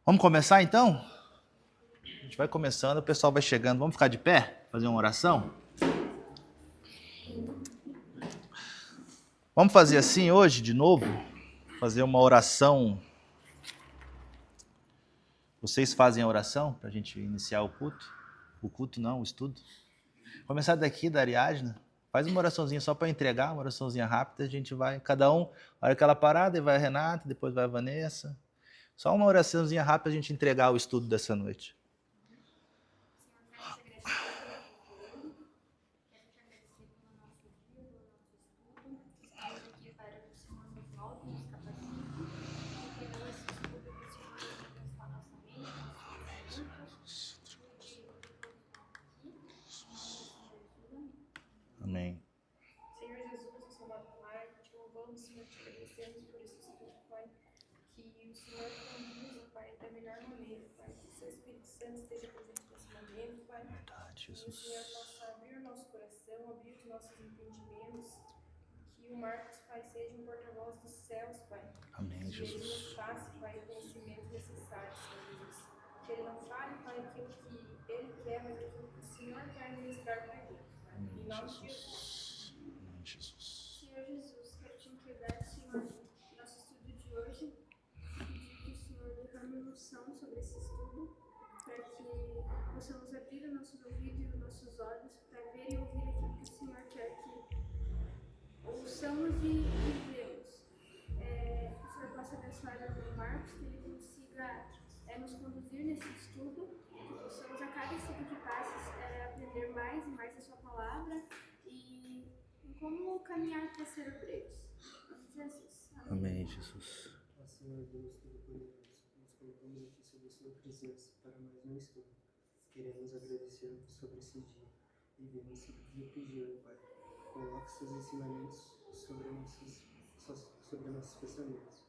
Vamos começar então? A gente vai começando, o pessoal vai chegando. Vamos ficar de pé? Fazer uma oração? Vamos fazer assim hoje, de novo? Fazer uma oração. Vocês fazem a oração para a gente iniciar o culto? O culto não, o estudo. Começar daqui, da Ariadna. Faz uma oraçãozinha só para entregar, uma oraçãozinha rápida. A gente vai, cada um, a hora que ela parada, vai a Renata, depois vai a Vanessa. Só uma oraçãozinha rápida para a gente entregar o estudo dessa noite. Amém. Senhor Jesus, nosso amado Pai, te louvamos, Senhor, te agradecemos por esse estudo, Pai, que o Senhor conduza, Pai, da melhor maneira, Pai, que o seu Espírito Santo esteja presente nesse momento, Pai. Verdade, Que o Jesus. Senhor possa abrir o nosso coração, abrir os nossos entendimentos, que o Marcos, Pai, seja um porta-voz dos céus, Pai. Amém, Que ele nos Jesus. passe, Pai, o conhecimento necessário, Senhor Jesus. Que ele não fale, Pai, aquilo que ele quer, mas aquilo que o Senhor quer ministrar para ele, Pai. Em nome de Jesus. Amém, Jesus. Senhor Jesus, quero te entregar, Senhor, nosso estudo de hoje. Pedir que o Senhor derrame unção sobre esse estudo, para que possamos abrir os nossos ouvidos e os nossos olhos para ver e ouvir aquilo que o Senhor quer que ouçamos e vivemos. Que o Senhor possa abençoar o irmão Marcos, que ele consiga nos conduzir nesse estudo, que possamos a cada estudo que passe aprender mais e mais a sua palavra e como caminhar para ser obreiros. Em nome de Jesus. Amém, Jesus. Ó Senhor Deus Todo-Poderoso, nos colocamos aqui sob a sua presença para mais um estudo. Queremos agradecer sobre esse dia. Vivemos esse dia pedindo, Pai. Coloque seus ensinamentos sobre nossos pensamentos.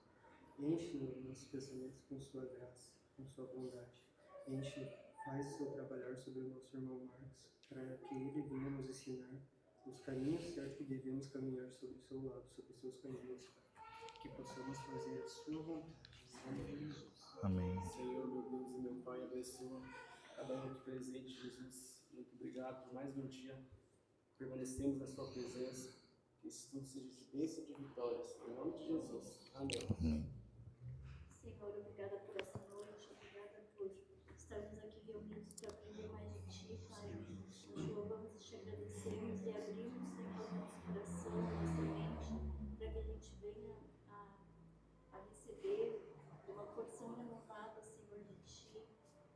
Enche nossos pensamentos com sua graça, com sua bondade. Enche, faz o seu trabalhar sobre o nosso irmão Marcos, para que ele venha nos ensinar os caminhos certos que devemos caminhar sobre o seu lado, sobre os seus caminhos, Pai. Que possamos fazer a sua vontade. Em Jesus. Amém. Senhor, meu Deus e meu Pai, abençoa cada um aqui presente, Jesus. Muito obrigado por mais um dia. Permanecemos na sua presença. Que esse estudo seja de bênção e de vitórias. Em nome de Jesus. Amém. Senhor, obrigada por essa noite, obrigada por estarmos aqui reunidos para aprender mais de Ti, Pai. Nós te louvamos e te agradecemos e abrimos, Senhor, nosso coração, nossa mente, para que a gente venha a receber uma porção renovada, Senhor, de Ti,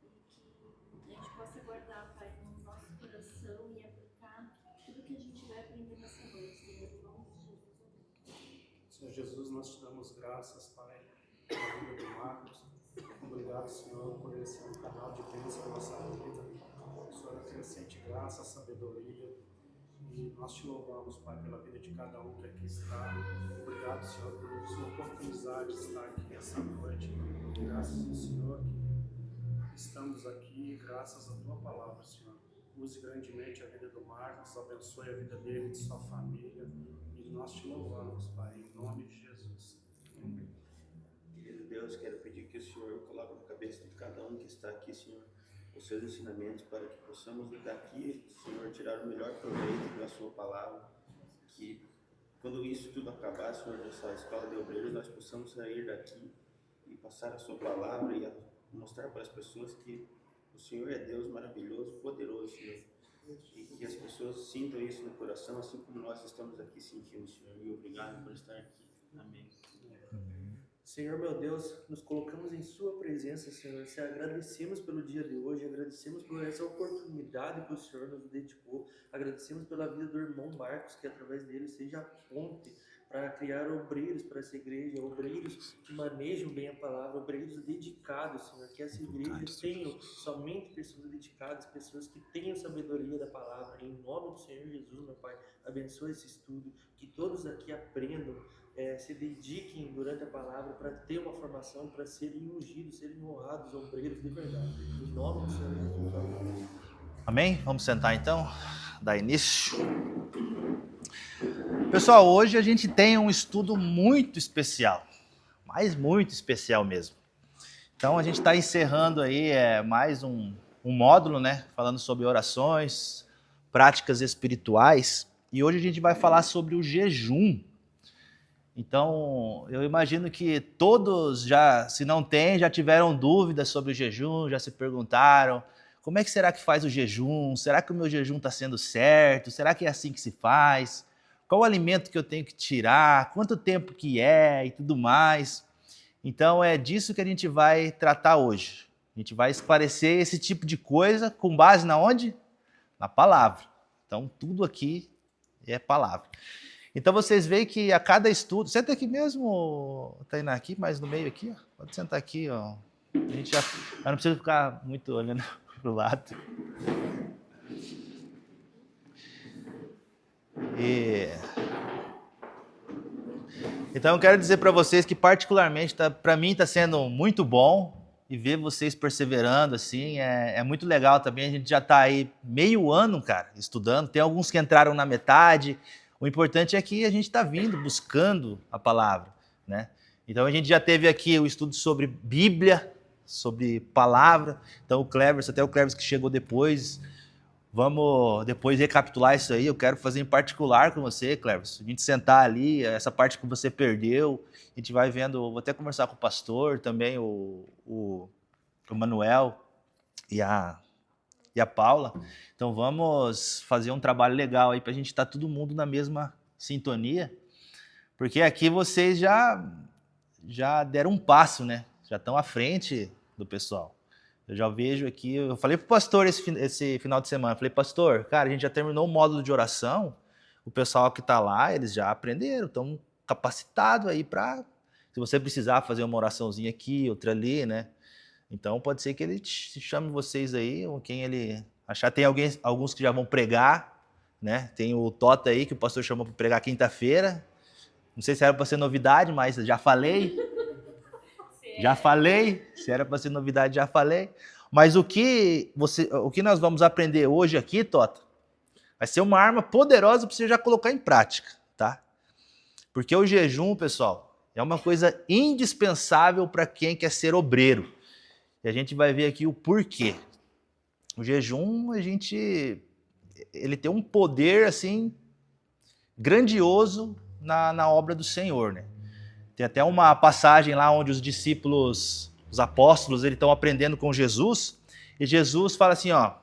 e que a gente possa guardar, Pai, no nosso coração e aplicar tudo que a gente vai aprender nessa noite, Senhor, em nome de Jesus. Amém. Senhor Jesus, nós te damos graças, Pai, pela vida do Marcos. Obrigado, Senhor, por esse canal de bênção na nossa vida. O Senhor acrescente graça, sabedoria. E nós te louvamos, Pai, pela vida de cada um que aqui está. Obrigado, Senhor, por sua oportunidade de estar aqui essa noite. Graças ao Senhor que estamos aqui, graças à Tua palavra, Senhor. Use grandemente a vida do Marcos, abençoe a vida dele e de sua família. E nós te louvamos, Pai, em nome de Jesus. Amém. Querido Deus, quero pedir que o Senhor coloque na cabeça de cada um que está aqui, Senhor, os seus ensinamentos para que possamos daqui, Senhor, tirar o melhor proveito da sua palavra, que quando isso tudo acabar, Senhor, dessa escola de obreiros, nós possamos sair daqui e passar a sua palavra e mostrar para as pessoas que o Senhor é Deus maravilhoso, poderoso, Senhor, e que as pessoas sintam isso no coração, assim como nós estamos aqui sentindo, Senhor, e obrigado por estar aqui. Amém. Senhor, meu Deus, nos colocamos em sua presença, Senhor. Te agradecemos pelo dia de hoje, agradecemos por essa oportunidade que o Senhor nos dedicou, agradecemos pela vida do irmão Marcos, que através dele seja a ponte para criar obreiros para essa igreja, obreiros que manejam bem a palavra, obreiros dedicados, Senhor, que essa igreja tenha somente pessoas dedicadas, pessoas que tenham sabedoria da palavra. Em nome do Senhor Jesus, meu Pai, abençoe esse estudo, que todos aqui aprendam, se dediquem durante a palavra para ter uma formação, para serem ungidos, serem honrados, obreiros de verdade. Em nome do Senhor Jesus, amém. Amém? Vamos sentar então, dar início. Pessoal, hoje a gente tem um estudo muito especial, mas muito especial mesmo. Então a gente está encerrando aí mais um módulo, né? Falando sobre orações, práticas espirituais. E hoje a gente vai falar sobre o jejum. Então, eu imagino que todos já, se não tem, já tiveram dúvidas sobre o jejum, já se perguntaram, como é que será que faz o jejum? Será que o meu jejum está sendo certo? Será que é assim que se faz? Qual o alimento que eu tenho que tirar? Quanto tempo que é? E tudo mais. Então, é disso que a gente vai tratar hoje. A gente vai esclarecer esse tipo de coisa com base na onde? Na palavra. Então, tudo aqui é palavra. Então vocês veem que a cada estudo... Senta aqui mesmo, Tainá, aqui, mais no meio aqui. Ó. Pode sentar aqui. Ó. A gente já não precisa ficar muito olhando para o lado. Então eu quero dizer para vocês que particularmente, para mim está sendo muito bom e ver vocês perseverando assim, é muito legal também. A gente já está aí meio ano, cara, estudando. Tem alguns que entraram na metade. O importante é que a gente está vindo, buscando a palavra, né? Então a gente já teve aqui o estudo sobre Bíblia, sobre palavra. Então até o Cleverson que chegou depois, vamos depois recapitular isso aí. Eu quero fazer em particular com você, Cleverson. A gente sentar ali, essa parte que você perdeu, a gente vai vendo, vou até conversar com o pastor também, o Manuel e a Paula. Então vamos fazer um trabalho legal aí para a gente estar todo mundo na mesma sintonia, porque aqui vocês já deram um passo, né? Já estão à frente do pessoal. Eu já vejo aqui, eu falei para o pastor esse final de semana, falei, pastor, cara, a gente já terminou o módulo de oração, o pessoal que está lá, eles já aprenderam, estão capacitados aí para, se você precisar fazer uma oraçãozinha aqui, outra ali, né? Então pode ser que ele chame vocês aí, ou quem ele achar. Tem alguns que já vão pregar, né? Tem o Tota aí, que o pastor chamou para pregar quinta-feira. Não sei se era para ser novidade, mas já falei. Já falei. Se era para ser novidade, já falei. Mas o que nós vamos aprender hoje aqui, Tota, vai ser uma arma poderosa para você já colocar em prática, tá? Porque o jejum, pessoal, é uma coisa indispensável para quem quer ser obreiro. E a gente vai ver aqui o porquê. O jejum, ele tem um poder assim grandioso na obra do Senhor, né? Tem até uma passagem lá onde os discípulos, os apóstolos, eles estão aprendendo com Jesus, e Jesus fala assim, ó,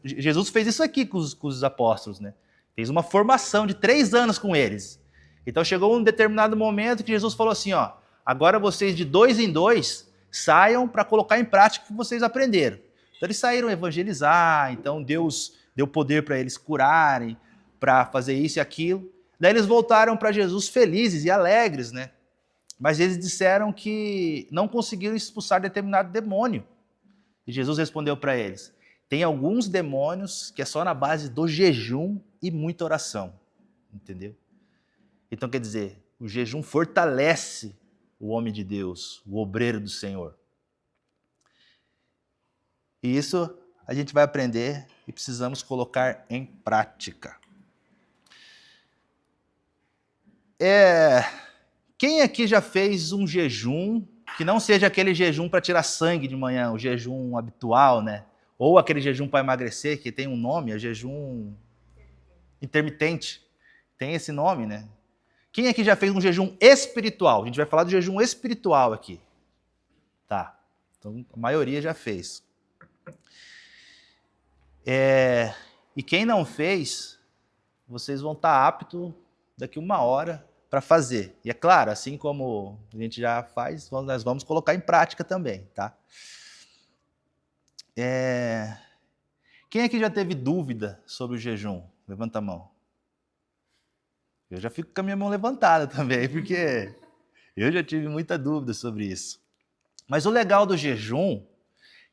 Jesus fez isso aqui com os apóstolos, né? Fez uma formação de 3 anos com eles. Então chegou um determinado momento que Jesus falou assim, ó, agora vocês de 2 em 2 saiam para colocar em prática o que vocês aprenderam. Então eles saíram evangelizar, então Deus deu poder para eles curarem, para fazer isso e aquilo. Daí eles voltaram para Jesus felizes e alegres, né? Mas eles disseram que não conseguiram expulsar determinado demônio. E Jesus respondeu para eles, tem alguns demônios que é só na base do jejum e muita oração, entendeu? Então quer dizer, o jejum fortalece o homem de Deus, o obreiro do Senhor. E isso a gente vai aprender e precisamos colocar em prática. Quem aqui já fez um jejum que não seja aquele jejum para tirar sangue de manhã, o jejum habitual, né? Ou aquele jejum para emagrecer, que tem um nome, é jejum intermitente. Tem esse nome, né? Quem aqui já fez um jejum espiritual? A gente vai falar do jejum espiritual aqui. Tá. Então, a maioria já fez. E quem não fez, vocês vão estar aptos daqui 1 hora para fazer. E é claro, assim como a gente já faz, nós vamos colocar em prática também, tá? Quem aqui já teve dúvida sobre o jejum? Levanta a mão. Eu já fico com a minha mão levantada também, porque eu já tive muita dúvida sobre isso. Mas o legal do jejum,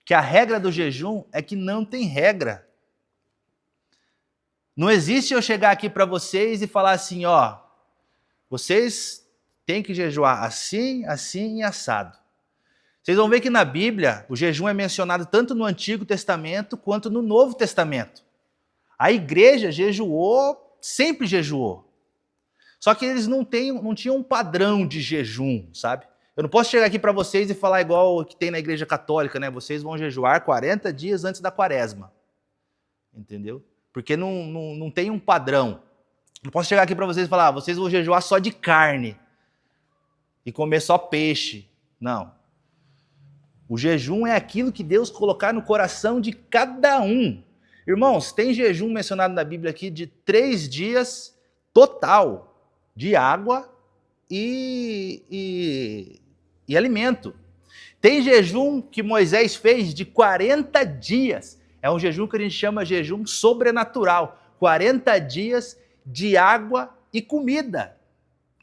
que a regra do jejum é que não tem regra. Não existe eu chegar aqui para vocês e falar assim, ó, vocês têm que jejuar assim, assim e assado. Vocês vão ver que na Bíblia o jejum é mencionado tanto no Antigo Testamento quanto no Novo Testamento. A igreja jejuou, sempre jejuou. Só que eles não tinham um padrão de jejum, sabe? Eu não posso chegar aqui para vocês e falar igual o que tem na igreja católica, né? Vocês vão jejuar 40 dias antes da quaresma. Entendeu? Porque não tem um padrão. Não posso chegar aqui para vocês e falar, vocês vão jejuar só de carne e comer só peixe. Não. O jejum é aquilo que Deus colocar no coração de cada um. Irmãos, tem jejum mencionado na Bíblia aqui de 3 dias total de água e alimento. Tem jejum que Moisés fez de 40 dias. É um jejum que a gente chama jejum sobrenatural. 40 dias de água e comida.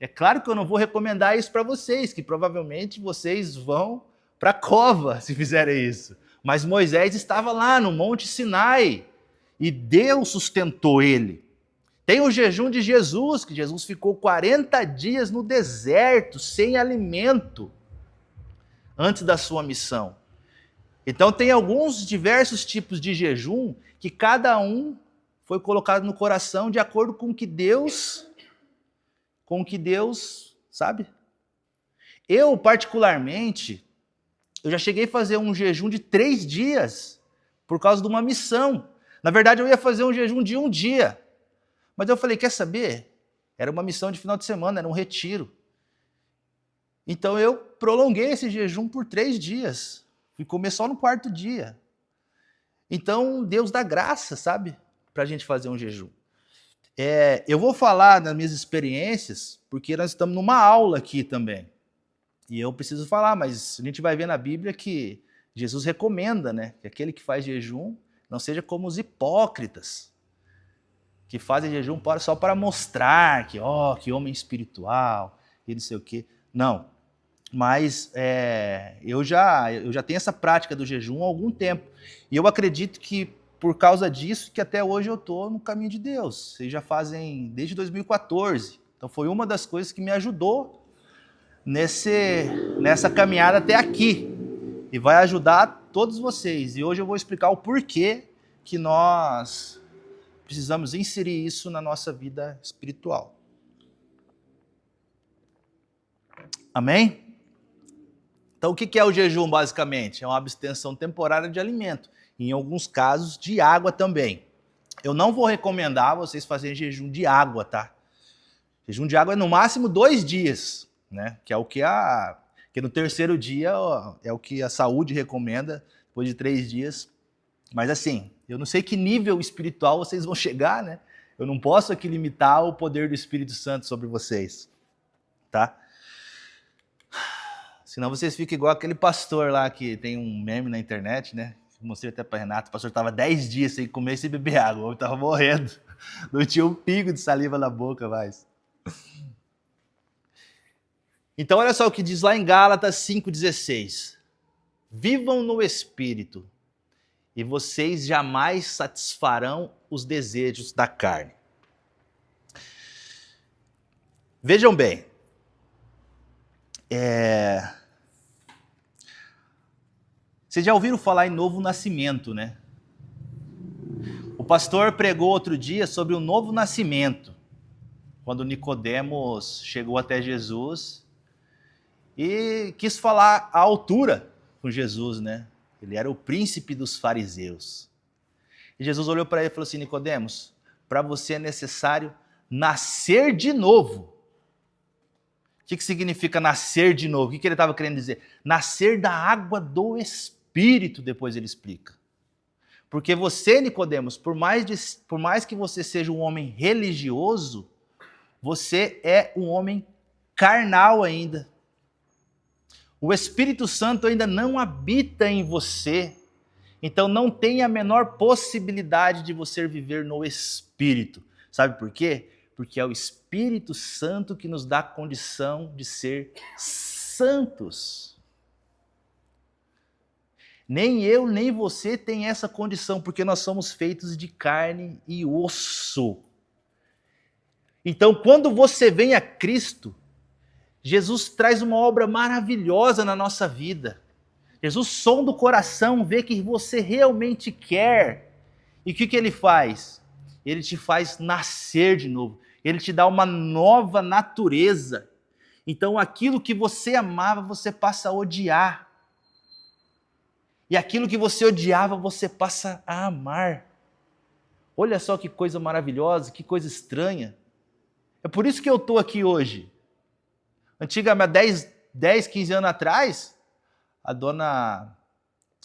É claro que eu não vou recomendar isso para vocês, que provavelmente vocês vão para a cova se fizerem isso. Mas Moisés estava lá no Monte Sinai e Deus sustentou ele. Tem o jejum de Jesus, que Jesus ficou 40 dias no deserto, sem alimento, antes da sua missão. Então tem alguns diversos tipos de jejum que cada um foi colocado no coração de acordo com o que Deus, sabe? Eu, particularmente, eu já cheguei a fazer um jejum de 3 dias por causa de uma missão. Na verdade, eu ia fazer um jejum de 1 dia. Mas eu falei, quer saber? Era uma missão de final de semana, era um retiro. Então eu prolonguei esse jejum por 3 dias. E comer só no 4º dia. Então Deus dá graça, sabe? Para a gente fazer um jejum. Eu vou falar das minhas experiências, porque nós estamos numa aula aqui também. E eu preciso falar, mas a gente vai ver na Bíblia que Jesus recomenda, né? Que aquele que faz jejum não seja como os hipócritas, que fazem jejum só para mostrar que homem espiritual e não sei o quê. Não. Mas eu já tenho essa prática do jejum há algum tempo. E eu acredito que por causa disso que até hoje eu estou no caminho de Deus. Vocês já fazem desde 2014. Então foi uma das coisas que me ajudou nessa caminhada até aqui. E vai ajudar todos vocês. E hoje eu vou explicar o porquê que nós precisamos inserir isso na nossa vida espiritual. Amém? Então, o que é o jejum, basicamente? É uma abstenção temporária de alimento. Em alguns casos, de água também. Eu não vou recomendar vocês fazerem jejum de água, tá? Jejum de água é no máximo 2 dias, né? Que é o que no 3º dia é o que a saúde recomenda, depois de 3 dias. Mas assim, eu não sei que nível espiritual vocês vão chegar, né? Eu não posso aqui limitar o poder do Espírito Santo sobre vocês, tá? Senão vocês ficam igual aquele pastor lá que tem um meme na internet, né? Mostrei até para Renato, o pastor estava 10 dias sem comer e sem beber água, eu estava morrendo, não tinha um pingo de saliva na boca mais. Então olha só o que diz lá em Gálatas 5,16. Vivam no Espírito e vocês jamais satisfarão os desejos da carne. Vejam bem, vocês já ouviram falar em novo nascimento, né? O pastor pregou outro dia sobre o novo nascimento, quando Nicodemos chegou até Jesus e quis falar à altura com Jesus, né? Ele era o príncipe dos fariseus. E Jesus olhou para ele e falou assim, Nicodemos, para você é necessário nascer de novo. O que significa nascer de novo? O que ele estava querendo dizer? Nascer da água do Espírito, depois ele explica. Porque você, Nicodemos, por mais que você seja um homem religioso, você é um homem carnal ainda. O Espírito Santo ainda não habita em você. Então não tem a menor possibilidade de você viver no Espírito. Sabe por quê? Porque é o Espírito Santo que nos dá a condição de ser santos. Nem eu, nem você tem essa condição, porque nós somos feitos de carne e osso. Então, quando você vem a Cristo, Jesus traz uma obra maravilhosa na nossa vida. Jesus sonda o coração, vê que você realmente quer. E o que ele faz? Ele te faz nascer de novo. Ele te dá uma nova natureza. Então aquilo que você amava, você passa a odiar. E aquilo que você odiava, você passa a amar. Olha só que coisa maravilhosa, que coisa estranha. É por isso que eu estou aqui hoje. Antigamente, 10, 15 anos atrás, a dona,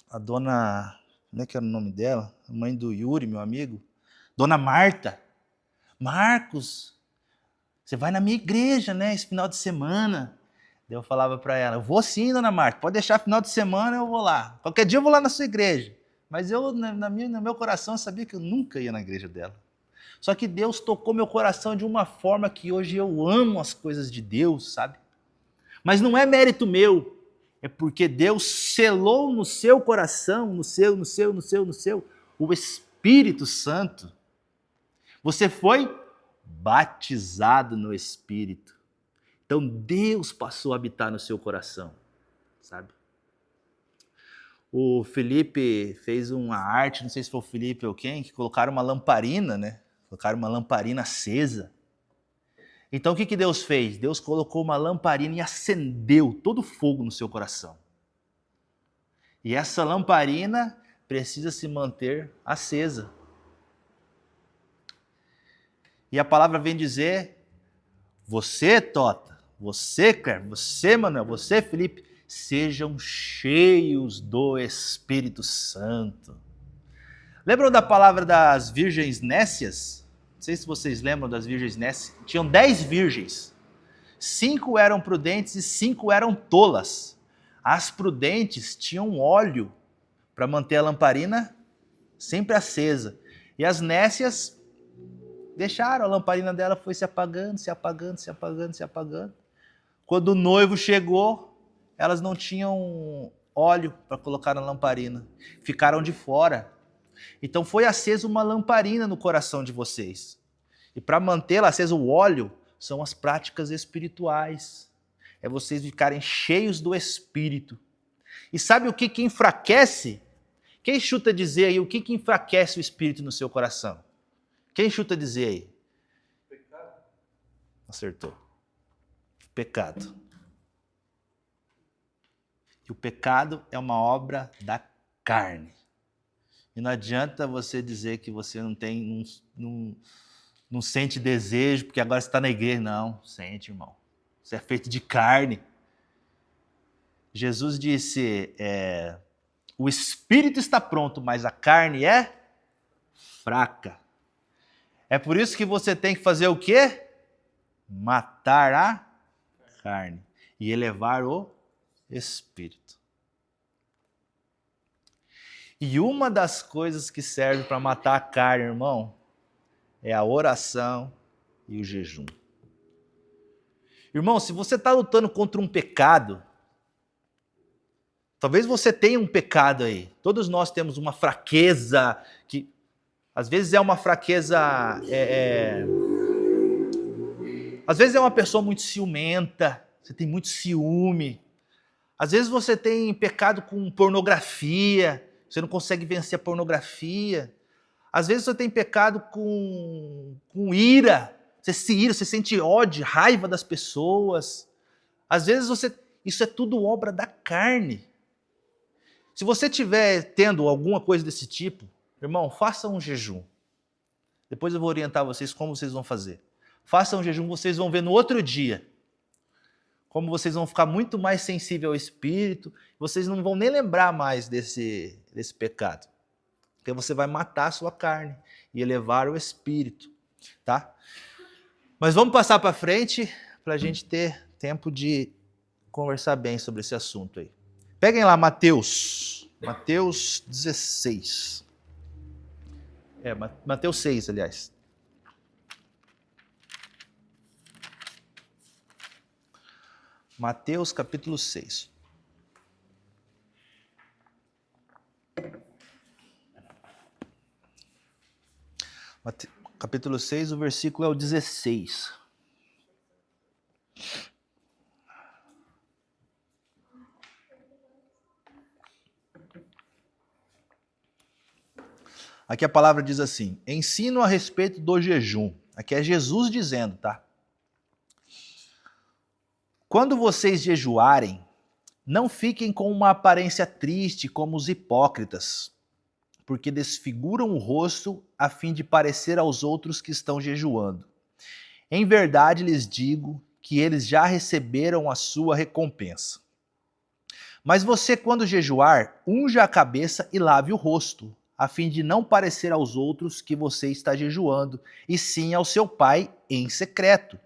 como é que era o nome dela? A mãe do Yuri, meu amigo. Dona Marta. Marcos, você vai na minha igreja, né, esse final de semana. Daí eu falava para ela, eu vou sim, dona Marta, pode deixar final de semana, eu vou lá. Qualquer dia eu vou lá na sua igreja. Mas eu, no meu coração, eu sabia que eu nunca ia na igreja dela. Só que Deus tocou meu coração de uma forma que hoje eu amo as coisas de Deus, sabe? Mas não é mérito meu, é porque Deus selou no seu coração, no seu, o Espírito Santo. Você foi batizado no Espírito. Então Deus passou a habitar no seu coração, sabe? O Felipe fez uma arte, não sei se foi o Felipe ou quem, que colocaram uma lamparina, né? Colocaram uma lamparina acesa. Então o que Deus fez? Deus colocou uma lamparina e acendeu todo o fogo no seu coração. E essa lamparina precisa se manter acesa. E a palavra vem dizer, você, Tota, você, Claire, você, Manuel, você, Felipe, sejam cheios do Espírito Santo. Lembram da palavra das virgens nécias? Não sei se vocês lembram das virgens nécias. Tinham 10 virgens. 5 eram prudentes e 5 eram tolas. As prudentes tinham óleo para manter a lamparina sempre acesa. E as nécias deixaram, a lamparina dela foi se apagando, se apagando, se apagando, se apagando. Quando o noivo chegou, elas não tinham óleo para colocar na lamparina. Ficaram de fora. Então foi acesa uma lamparina no coração de vocês. E para mantê-la acesa, o óleo são as práticas espirituais. É vocês ficarem cheios do Espírito. E sabe o que enfraquece? Quem chuta dizer aí o que enfraquece o Espírito no seu coração? Quem chuta dizer aí? Pecado. Acertou. Pecado. E o pecado é uma obra da carne. E não adianta você dizer que você não sente desejo, porque agora você está na igreja. Não, sente, irmão. Você é feito de carne. Jesus disse, o espírito está pronto, mas a carne é fraca. É por isso que você tem que fazer o quê? Matar a carne e elevar o espírito. E uma das coisas que serve para matar a carne, irmão, é a oração e o jejum. Irmão, se você está lutando contra um pecado, talvez você tenha um pecado aí. Todos nós temos uma fraqueza, que às vezes é uma fraqueza... Às vezes é uma pessoa muito ciumenta, você tem muito ciúme. Às vezes você tem pecado com pornografia, você não consegue vencer a pornografia. Às vezes você tem pecado com ira, você se ira, você sente ódio, raiva das pessoas. Às vezes isso é tudo obra da carne. Se você estiver tendo alguma coisa desse tipo, irmão, faça um jejum. Depois eu vou orientar vocês como vocês vão fazer. Façam um jejum, vocês vão ver no outro dia como vocês vão ficar muito mais sensíveis ao Espírito, vocês não vão nem lembrar mais desse pecado. Porque você vai matar a sua carne e elevar o Espírito, tá? Mas vamos passar para frente para a gente ter tempo de conversar bem sobre esse assunto aí. Peguem lá Mateus 16. Mateus 6, aliás. Mateus capítulo 6. Capítulo 6, o versículo é o 16. Aqui a palavra diz assim, ensino a respeito do jejum. Aqui é Jesus dizendo, tá? Quando vocês jejuarem, não fiquem com uma aparência triste como os hipócritas, porque desfiguram o rosto a fim de parecer aos outros que estão jejuando. Em verdade lhes digo que eles já receberam a sua recompensa. Mas você, quando jejuar, unja a cabeça e lave o rosto, a fim de não parecer aos outros que você está jejuando, e sim ao seu pai em secreto.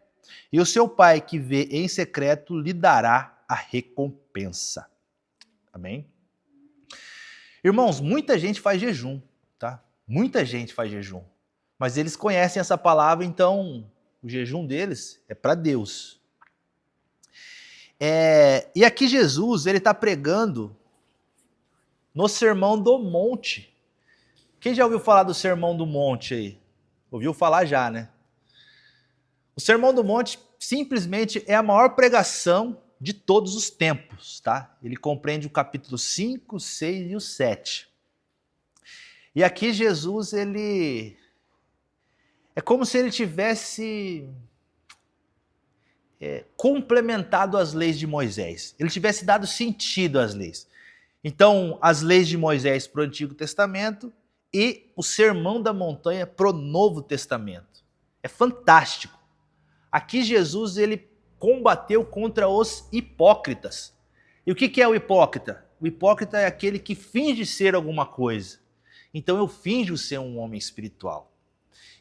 E o seu pai que vê em secreto lhe dará a recompensa. Amém? Irmãos, muita gente faz jejum, tá? Muita gente faz jejum. Mas eles conhecem essa palavra, então o jejum deles é para Deus. E aqui Jesus, ele está pregando no Sermão do Monte. Quem já ouviu falar do Sermão do Monte aí? Ouviu falar já, né? O Sermão do Monte simplesmente é a maior pregação de todos os tempos, tá? Ele compreende o capítulo 5, 6 e o 7. E aqui Jesus, ele... é como se ele tivesse complementado as leis de Moisés. Ele tivesse dado sentido às leis. Então, as leis de Moisés para o Antigo Testamento e o Sermão da Montanha para o Novo Testamento. É fantástico. Aqui Jesus, ele combateu contra os hipócritas. E o que é o hipócrita? O hipócrita é aquele que finge ser alguma coisa. Então eu finjo ser um homem espiritual.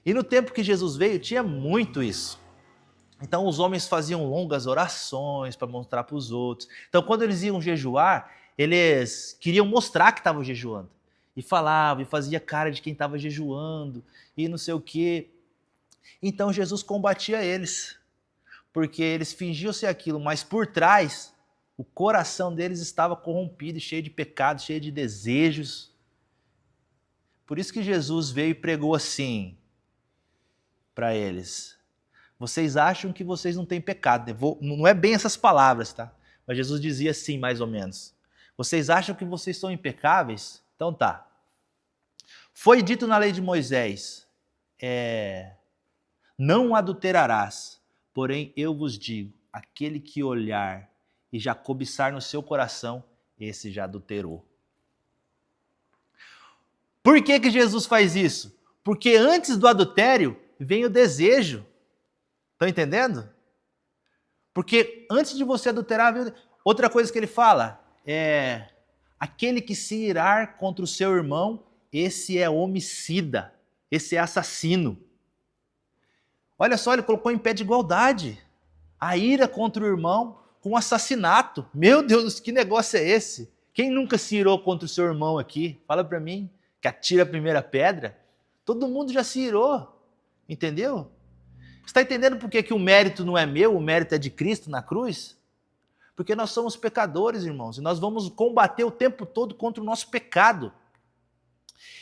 E no tempo que Jesus veio, tinha muito isso. Então os homens faziam longas orações para mostrar para os outros. Então quando eles iam jejuar, eles queriam mostrar que estavam jejuando. E falavam, e fazia cara de quem estava jejuando, e não sei o quê. Então Jesus combatia eles, porque eles fingiam ser aquilo, mas por trás, o coração deles estava corrompido, cheio de pecados, cheio de desejos. Por isso que Jesus veio e pregou assim para eles. Vocês acham que vocês não têm pecado. Não é bem essas palavras, tá? Mas Jesus dizia assim, mais ou menos. Vocês acham que vocês são impecáveis? Então tá. Foi dito na lei de Moisés, não adulterarás. Porém, eu vos digo, aquele que olhar e já cobiçar no seu coração, esse já adulterou. Por que Jesus faz isso? Porque antes do adultério vem o desejo. Estão entendendo? Porque antes de você adulterar, outra coisa que ele fala é aquele que se irar contra o seu irmão, esse é homicida, esse é assassino. Olha só, ele colocou em pé de igualdade a ira contra o irmão com assassinato. Meu Deus, que negócio é esse? Quem nunca se irou contra o seu irmão aqui? Fala para mim, que atira a primeira pedra. Todo mundo já se irou, entendeu? Você está entendendo por que o mérito não é meu, o mérito é de Cristo na cruz? Porque nós somos pecadores, irmãos, e nós vamos combater o tempo todo contra o nosso pecado.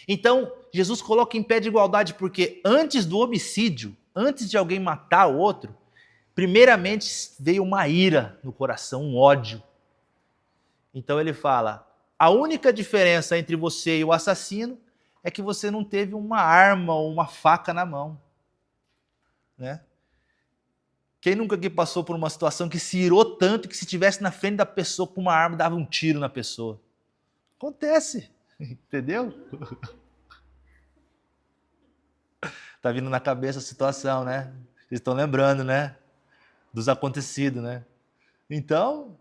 Então, Jesus coloca em pé de igualdade porque antes do homicídio, antes de alguém matar o outro, primeiramente veio uma ira no coração, um ódio. Então ele fala, a única diferença entre você e o assassino é que você não teve uma arma ou uma faca na mão. Né? Quem nunca aqui passou por uma situação que se irou tanto que se estivesse na frente da pessoa com uma arma, dava um tiro na pessoa? Acontece, entendeu? Tá vindo na cabeça a situação, né? Vocês estão lembrando, né? Dos acontecidos, né? Então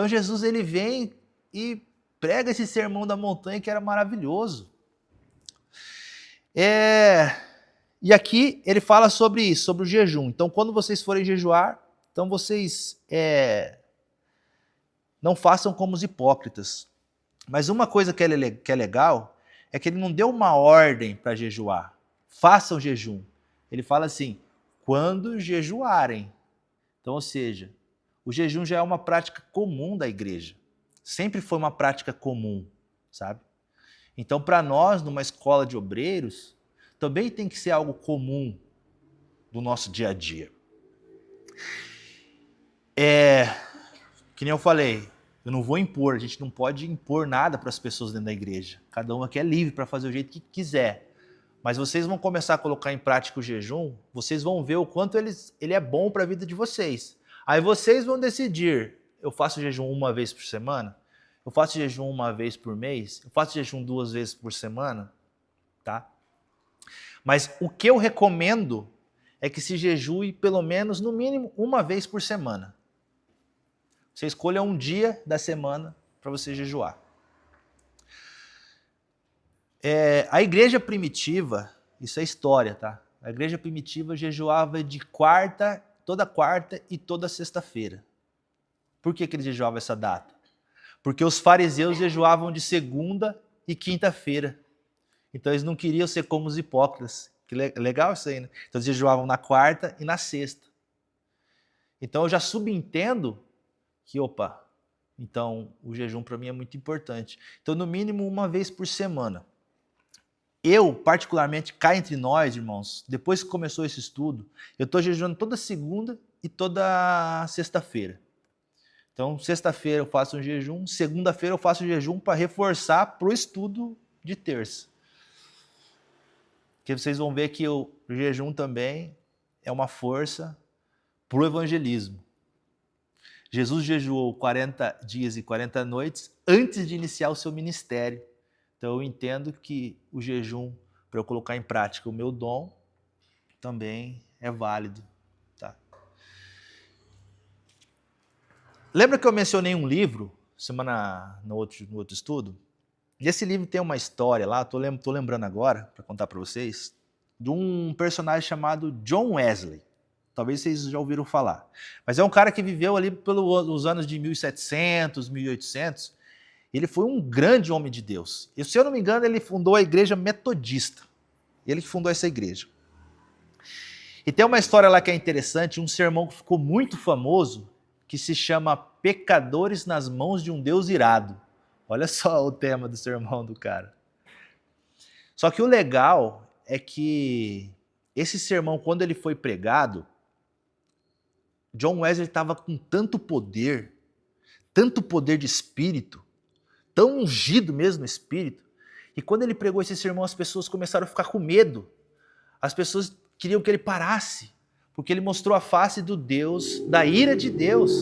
Jesus, ele vem e prega esse sermão da montanha que era maravilhoso. E aqui ele fala sobre isso, sobre o jejum. Então, quando vocês forem jejuar, então vocês não façam como os hipócritas. Mas uma coisa que é legal é que ele não deu uma ordem para jejuar. Façam jejum. Ele fala assim, quando jejuarem. Então, ou seja, o jejum já é uma prática comum da igreja. Sempre foi uma prática comum, sabe? Então, para nós, numa escola de obreiros, também tem que ser algo comum do nosso dia a dia. Que nem eu falei, eu não vou impor, a gente não pode impor nada para as pessoas dentro da igreja. Cada um aqui é livre para fazer o jeito que quiser. Mas vocês vão começar a colocar em prática o jejum, vocês vão ver o quanto ele é bom para a vida de vocês. Aí vocês vão decidir, eu faço jejum uma vez por semana? Eu faço jejum uma vez por mês? Eu faço jejum 2 vezes por semana? Tá? Mas o que eu recomendo é que se jejue pelo menos, no mínimo, uma vez por semana. Você escolha um dia da semana para você jejuar. A igreja primitiva, isso é história, tá? A igreja primitiva jejuava de toda quarta e toda sexta-feira. Por que eles jejuavam essa data? Porque os fariseus jejuavam de segunda e quinta-feira. Então eles não queriam ser como os hipócritas. Que legal isso aí, né? Então eles jejuavam na quarta e na sexta. Então eu já subentendo que, então o jejum para mim é muito importante. Então no mínimo uma vez por semana. Eu, particularmente, cá entre nós, irmãos, depois que começou esse estudo, eu estou jejuando toda segunda e toda sexta-feira. Então, sexta-feira eu faço um jejum, segunda-feira eu faço um jejum para reforçar para o estudo de terça. Porque vocês vão ver que o jejum também é uma força para o evangelismo. Jesus jejuou 40 dias e 40 noites antes de iniciar o seu ministério. Então eu entendo que o jejum, para eu colocar em prática o meu dom, também é válido. Tá? Lembra que eu mencionei um livro no outro estudo? E esse livro tem uma história lá, tô lembrando agora, para contar para vocês, de um personagem chamado John Wesley. Talvez vocês já ouviram falar. Mas é um cara que viveu ali pelos anos de 1700, 1800. Ele foi um grande homem de Deus. E, se eu não me engano, ele fundou a igreja metodista. Ele que fundou essa igreja. E tem uma história lá que é interessante, um sermão que ficou muito famoso, que se chama Pecadores nas Mãos de um Deus Irado. Olha só o tema do sermão do cara. Só que o legal é que esse sermão, quando ele foi pregado, John Wesley estava com tanto poder de espírito, tão ungido mesmo no espírito, e quando ele pregou esse sermão, as pessoas começaram a ficar com medo. As pessoas queriam que ele parasse, porque ele mostrou a face do Deus, da ira de Deus.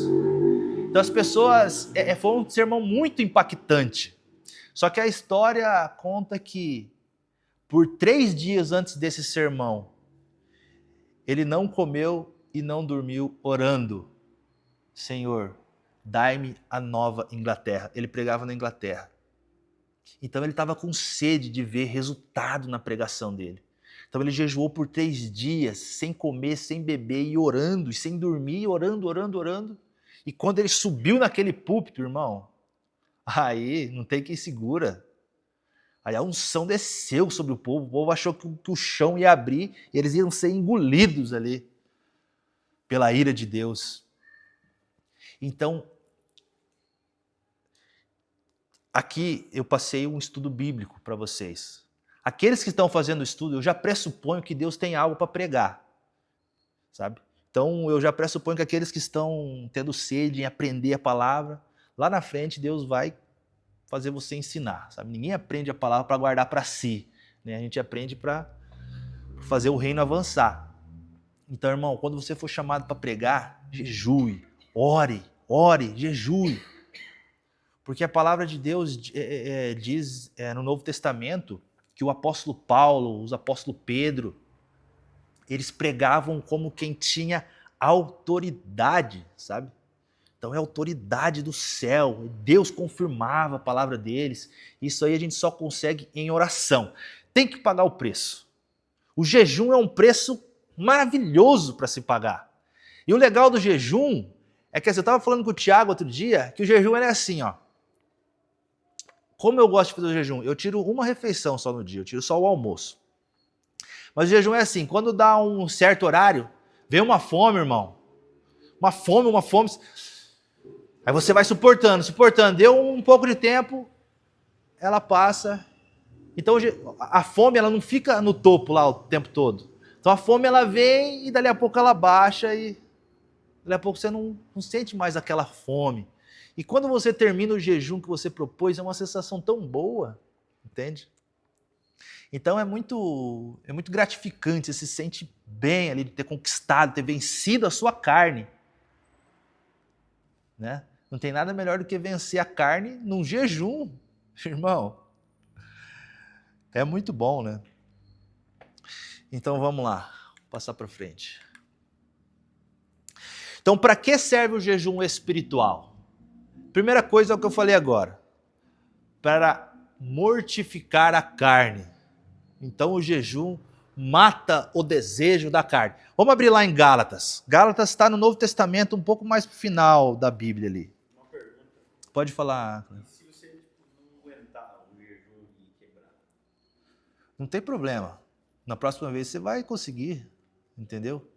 Então as pessoas, foi um sermão muito impactante. Só que a história conta que por 3 dias antes desse sermão, ele não comeu e não dormiu orando. Senhor, dai-me a nova Inglaterra. Ele pregava na Inglaterra. Então ele estava com sede de ver resultado na pregação dele. Então ele jejuou por 3 dias, sem comer, sem beber e orando, e sem dormir, orando. E quando ele subiu naquele púlpito, irmão, aí não tem quem segura. Aí a unção desceu sobre o povo achou que o chão ia abrir e eles iam ser engolidos ali pela ira de Deus. Então, aqui eu passei um estudo bíblico para vocês. Aqueles que estão fazendo o estudo, eu já pressuponho que Deus tem algo para pregar, sabe? Então, eu já pressuponho que aqueles que estão tendo sede em aprender a palavra, lá na frente Deus vai fazer você ensinar, sabe? Ninguém aprende a palavra para guardar para si, né? A gente aprende para fazer o reino avançar. Então, irmão, quando você for chamado para pregar, jejue, ore, jejue. Porque a palavra de Deus diz no Novo Testamento que o apóstolo Paulo, os apóstolos Pedro, eles pregavam como quem tinha autoridade, sabe? Então é autoridade do céu, Deus confirmava a palavra deles. Isso aí a gente só consegue em oração. Tem que pagar o preço. O jejum é um preço maravilhoso para se pagar. E o legal do jejum é que eu estava falando com o Tiago outro dia, que o jejum é assim, ó. Como eu gosto de fazer o jejum? Eu tiro uma refeição só no dia, eu tiro só o almoço. Mas o jejum é assim, quando dá um certo horário, vem uma fome, irmão. Uma fome. Aí você vai suportando. Deu um pouco de tempo, ela passa. Então a fome ela não fica no topo lá o tempo todo. Então a fome ela vem e dali a pouco ela baixa e dali a pouco você não sente mais aquela fome. E quando você termina o jejum que você propôs, é uma sensação tão boa, entende? Então é muito gratificante, você se sente bem ali de ter conquistado, ter vencido a sua carne. né? Não tem nada melhor do que vencer a carne num jejum, irmão. É muito bom, né? Então vamos lá, vou passar para frente. Então, para que serve o jejum espiritual? Primeira coisa é o que eu falei agora. Para mortificar a carne. Então, o jejum mata o desejo da carne. Vamos abrir lá em Gálatas. Gálatas está no Novo Testamento, um pouco mais para o final da Bíblia ali. Uma pergunta. Pode falar. E se você não aguentar o jejum e quebrar? Não tem problema. Na próxima vez você vai conseguir, entendeu?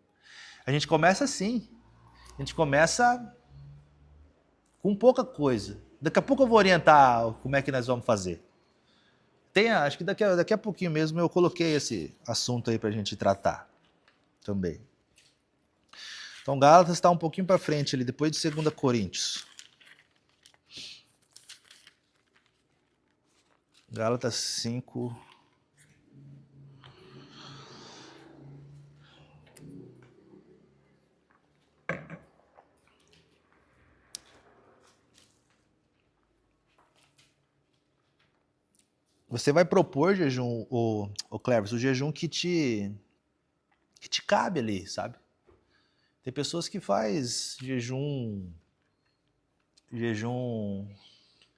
A gente começa assim. A gente começa com pouca coisa. Daqui a pouco eu vou orientar como é que nós vamos fazer. Acho que daqui a pouquinho mesmo eu coloquei esse assunto aí para a gente tratar também. Então Gálatas está um pouquinho para frente ali, depois de 2 Coríntios. Gálatas 5... Você vai propor jejum, o Cleves, o jejum que te cabe ali, sabe? Tem pessoas que faz jejum,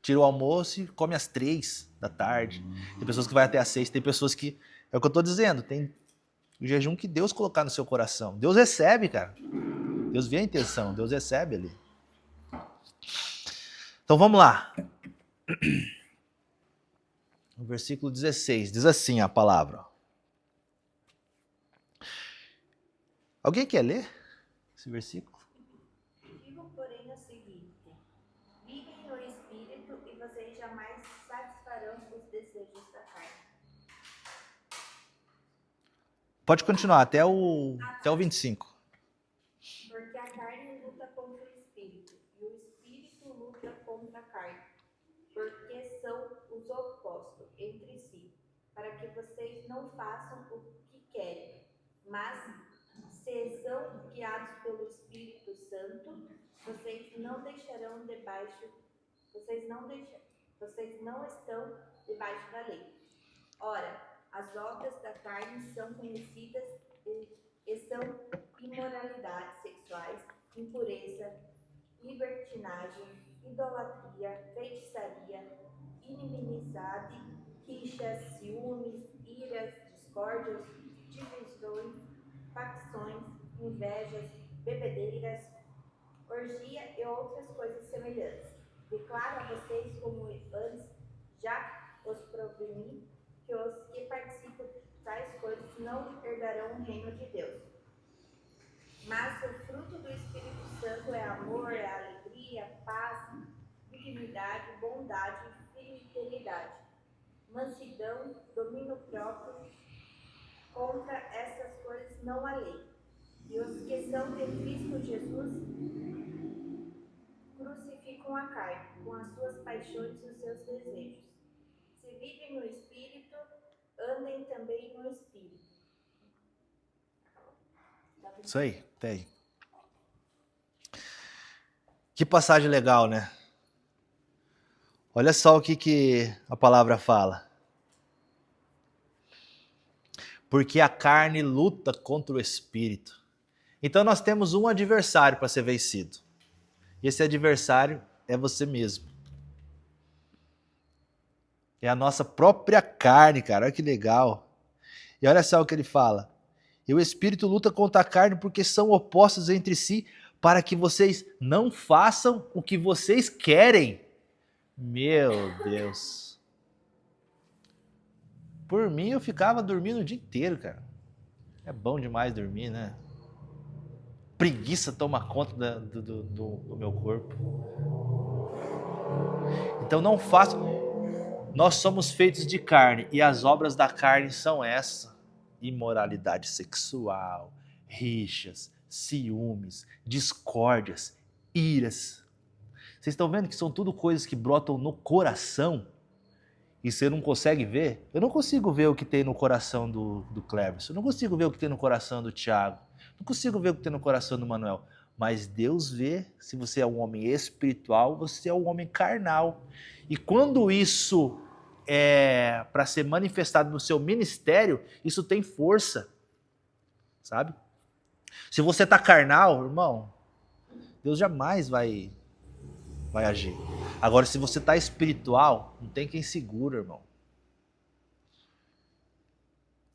tira o almoço e come às 3 da tarde. Tem pessoas que vai até às 6, tem pessoas que, é o que eu tô dizendo, tem o jejum que Deus colocar no seu coração. Deus recebe, cara. Deus vê a intenção, Deus recebe ali. Então vamos lá. No versículo 16, diz assim a palavra. Alguém quer ler esse versículo? Digo, porém, o seguinte: vivem no Espírito e vocês jamais satisfarão os desejos da carne. Pode continuar até o 25. Porque a carne luta contra o Espírito, e o Espírito luta contra a carne, porque são os opostos entre si, para que vocês não façam o que querem. Mas, se são guiados pelo Espírito Santo, vocês não estão debaixo da lei. Ora, as obras da carne são conhecidas e são imoralidades sexuais, impureza, libertinagem, idolatria, feitiçaria, inimizade, rixas, ciúmes, iras, discórdias, divisões, facções, invejas, bebedeiras, orgia e outras coisas semelhantes. Declaro a vocês, como antes já os preveni, que os que participam de tais coisas não herdarão o reino de Deus. Mas o fruto do Espírito Santo é amor, é alegria, paz, dignidade, bondade, fidelidade, mansidão, domínio próprio. Contra essas coisas não há lei. E os que são de Cristo Jesus crucificam a carne, com as suas paixões e os seus desejos. Se vivem no Espírito, andem também no Espírito. Isso aí, tem. Que passagem legal, né? Olha só o que a palavra fala. Porque a carne luta contra o espírito. Então nós temos um adversário para ser vencido. E esse adversário é você mesmo. É a nossa própria carne, cara. Olha que legal. E olha só o que ele fala. E o espírito luta contra a carne porque são opostos entre si, para que vocês não façam o que vocês querem. Meu Deus. Por mim, eu ficava dormindo o dia inteiro, cara. É bom demais dormir, né? Preguiça toma conta do meu corpo. Então não façam. Nós somos feitos de carne e as obras da carne são essas: imoralidade sexual, rixas, ciúmes, discórdias, iras. Vocês estão vendo que são tudo coisas que brotam no coração e você não consegue ver? Eu não consigo ver o que tem no coração do Cleverson, eu não consigo ver o que tem no coração do Thiago, não consigo ver o que tem no coração do Manuel, Mas Deus vê se você é um homem espiritual, você é um homem carnal. E quando isso é para ser manifestado no seu ministério, isso tem força, sabe? Se você está carnal, irmão, Deus jamais vai agir. Agora, se você está espiritual, não tem quem segura, irmão.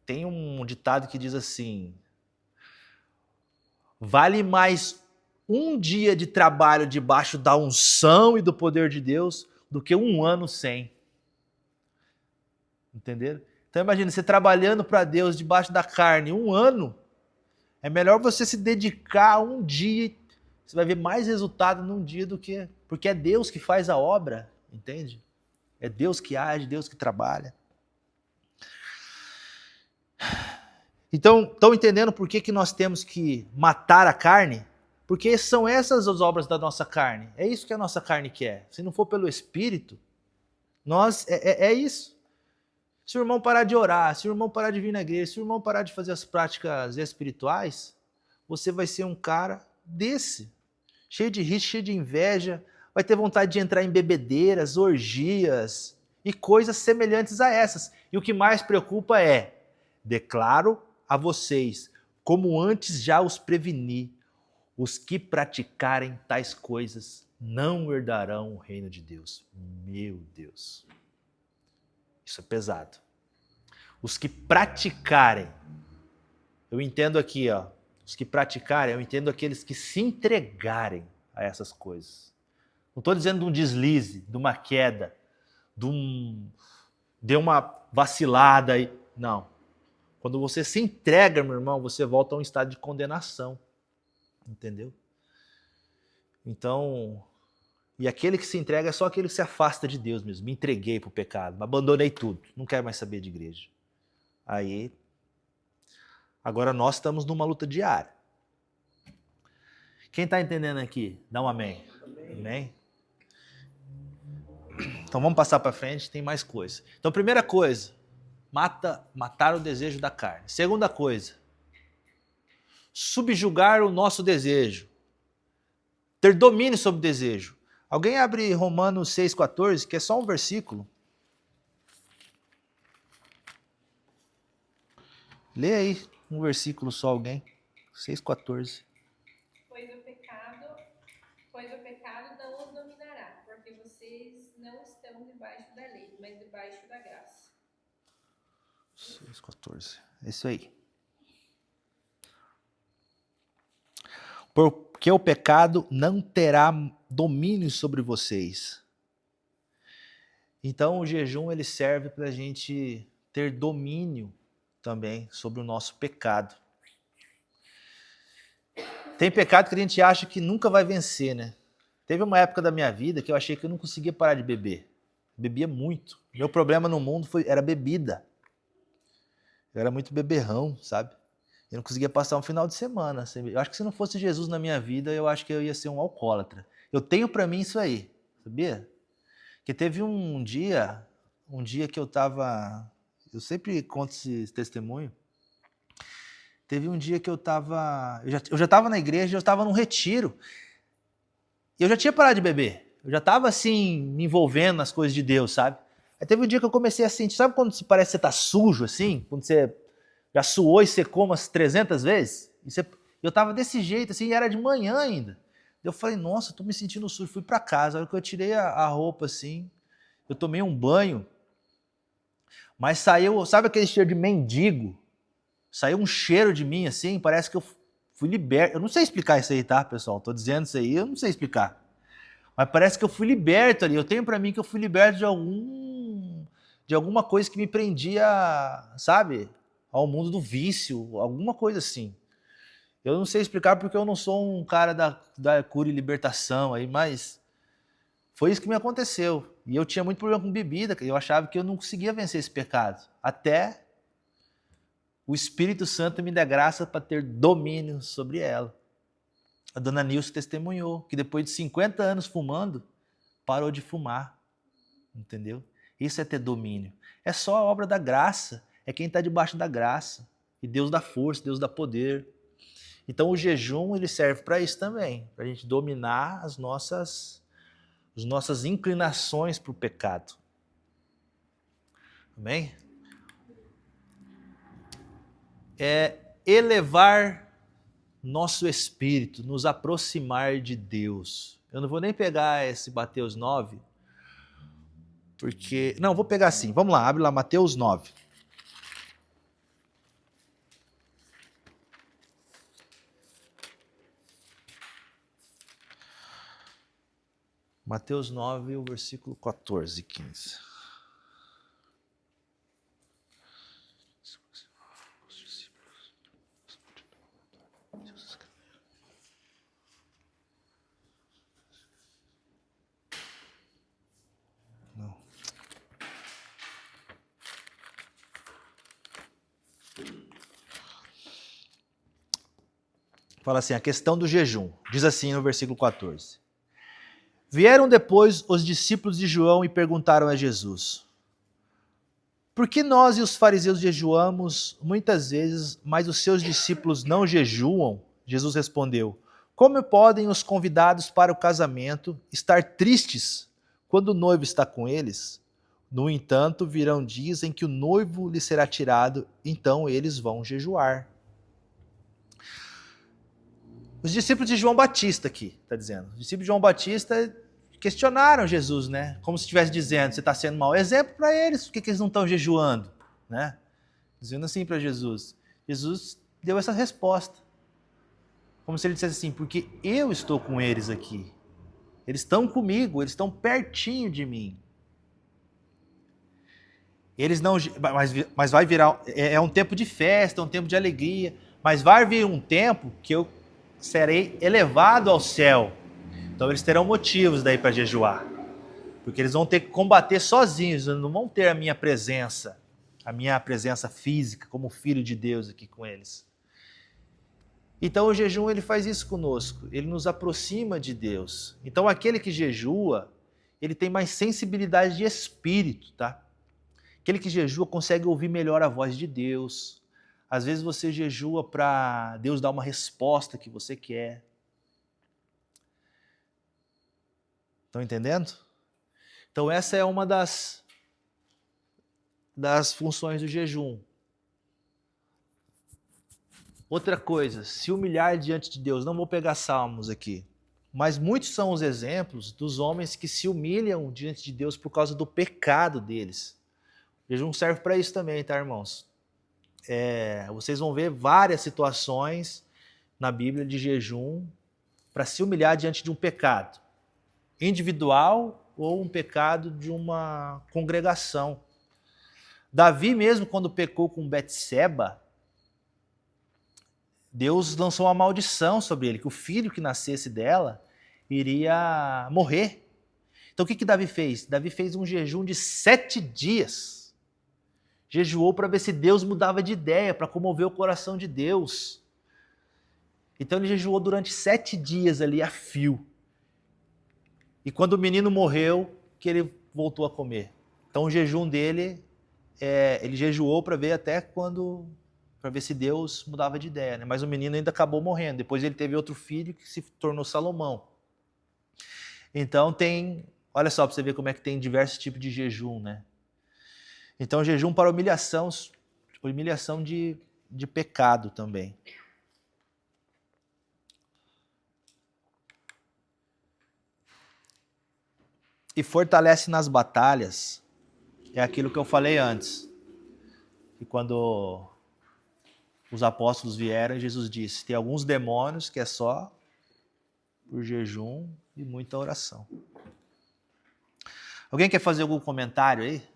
Tem um ditado que diz assim: vale mais um dia de trabalho debaixo da unção e do poder de Deus do que um ano sem. Entenderam? Então imagina, você trabalhando para Deus debaixo da carne um ano, é melhor você se dedicar um dia, você vai ver mais resultado num dia do que... Porque é Deus que faz a obra, entende? É Deus que age, Deus que trabalha. Então, estão entendendo por que nós temos que matar a carne? Porque são essas as obras da nossa carne. É isso que a nossa carne quer. Se não for pelo Espírito, é isso. Se o irmão parar de orar, se o irmão parar de vir na igreja, se o irmão parar de fazer as práticas espirituais, você vai ser um cara desse. Cheio de risco, cheio de inveja, vai ter vontade de entrar em bebedeiras, orgias e coisas semelhantes a essas. E o que mais preocupa é: declaro a vocês, como antes já os preveni, os que praticarem tais coisas não herdarão o reino de Deus. Meu Deus. Isso é pesado. Os que praticarem, eu entendo aqui, ó, os que praticarem, eu entendo aqueles que se entregarem a essas coisas. Não estou dizendo de um deslize, de uma queda, de uma vacilada. Não. Quando você se entrega, meu irmão, você volta a um estado de condenação. Entendeu? Então, e aquele que se entrega é só aquele que se afasta de Deus mesmo. Me entreguei para o pecado, abandonei tudo, não quero mais saber de igreja. Aí, agora nós estamos numa luta diária. Quem está entendendo aqui? Dá um amém. Amém? Então vamos passar para frente, tem mais coisa. Então, primeira coisa, matar o desejo da carne. Segunda coisa, subjugar o nosso desejo. Ter domínio sobre o desejo. Alguém abre Romanos 6,14, que é só um versículo. Lê aí um versículo só, alguém. 6,14. Pois o pecado não os dominará, porque vocês não estão debaixo da lei, mas debaixo da graça. 6,14. É isso aí. Porque o pecado não terá domínio sobre vocês. Então o jejum ele serve para a gente ter domínio também sobre o nosso pecado. Tem pecado que a gente acha que nunca vai vencer, né? Teve uma época da minha vida que eu achei que eu não conseguia parar de beber. Bebia muito. Meu problema no mundo era bebida. Eu era muito beberrão, sabe? Eu não conseguia passar um final de semana. Eu acho que se não fosse Jesus na minha vida, eu acho que eu ia ser um alcoólatra. Eu tenho pra mim isso aí, sabia? Porque teve um dia que eu tava... Eu sempre conto esse testemunho. Teve um dia que eu tava... Eu já tava na igreja, eu tava num retiro. E eu já tinha parado de beber. Eu já tava assim, me envolvendo nas coisas de Deus, sabe? Aí teve um dia que eu comecei a sentir... Sabe quando parece que você tá sujo, assim? Quando você... já suou e secou umas 300 vezes? Eu tava desse jeito, assim, e era de manhã ainda. Eu falei, nossa, tô me sentindo sujo. Fui pra casa, a hora que eu tirei a roupa, assim, eu tomei um banho, mas saiu, sabe aquele cheiro de mendigo? Saiu um cheiro de mim, assim, parece que eu fui liberto. Eu não sei explicar isso aí, tá, pessoal? Tô dizendo isso aí, eu não sei explicar. Mas parece que eu fui liberto ali. Eu tenho pra mim que eu fui liberto de alguma coisa que me prendia, sabe? Ao mundo do vício, alguma coisa assim. Eu não sei explicar porque eu não sou um cara da cura e libertação aí, mas foi isso que me aconteceu. E eu tinha muito problema com bebida, eu achava que eu não conseguia vencer esse pecado. Até o Espírito Santo me dá graça para ter domínio sobre ela. A dona Nilce testemunhou que depois de 50 anos fumando, parou de fumar. Entendeu? Isso é ter domínio. É só a obra da graça. É quem está debaixo da graça. E Deus dá força, Deus dá poder. Então o jejum ele serve para isso também, para a gente dominar as nossas inclinações para o pecado. Amém? É elevar nosso espírito, nos aproximar de Deus. Eu não vou nem pegar esse Mateus 9, porque... Não, vou pegar assim. Vamos lá, abre lá Mateus 9. Mateus 9, o versículo 14 e 15. Não. Fala assim, a questão do jejum. Diz assim no versículo 14. Vieram depois os discípulos de João e perguntaram a Jesus: por que nós e os fariseus jejuamos muitas vezes, mas os seus discípulos não jejuam? Jesus respondeu: como podem os convidados para o casamento estar tristes quando o noivo está com eles? No entanto, virão dias em que o noivo lhe será tirado, então eles vão jejuar. Os discípulos de João Batista aqui, está dizendo. Os discípulos de João Batista questionaram Jesus, né? Como se estivesse dizendo, você está sendo mau exemplo para eles, por que eles não estão jejuando? Né? Dizendo assim para Jesus. Jesus deu essa resposta. Como se ele dissesse assim, porque eu estou com eles aqui. Eles estão comigo, eles estão pertinho de mim. Eles não, mas vai virar, é um tempo de festa, é um tempo de alegria, mas vai vir um tempo que eu serei elevado ao céu. Então eles terão motivos daí para jejuar. Porque eles vão ter que combater sozinhos, eles não vão ter a minha presença física como filho de Deus aqui com eles. Então o jejum ele faz isso conosco, ele nos aproxima de Deus. Então aquele que jejua, ele tem mais sensibilidade de espírito, tá? Aquele que jejua consegue ouvir melhor a voz de Deus. Às vezes você jejua para Deus dar uma resposta que você quer. Estão entendendo? Então essa é uma das funções do jejum. Outra coisa, se humilhar diante de Deus. Não vou pegar salmos aqui, mas muitos são os exemplos dos homens que se humilham diante de Deus por causa do pecado deles. O jejum serve para isso também, tá, irmãos? Vocês vão ver várias situações na Bíblia de jejum para se humilhar diante de um pecado individual ou um pecado de uma congregação. Davi mesmo, quando pecou com Betseba, Deus lançou uma maldição sobre ele, que o filho que nascesse dela iria morrer. Então o que Davi fez? Davi fez um jejum de 7 dias. Jejuou para ver se Deus mudava de ideia, para comover o coração de Deus. Então ele jejuou durante 7 dias ali a fio. E quando o menino morreu, que ele voltou a comer. Então o jejum dele, ele jejuou para ver até quando... para ver se Deus mudava de ideia, né? Mas o menino ainda acabou morrendo. Depois ele teve outro filho que se tornou Salomão. Então olha só para você ver como é que tem diversos tipos de jejum, né? Então jejum para humilhação de pecado também. E fortalece nas batalhas, é aquilo que eu falei antes. E quando os apóstolos vieram, Jesus disse, tem alguns demônios que é só por jejum e muita oração. Alguém quer fazer algum comentário aí?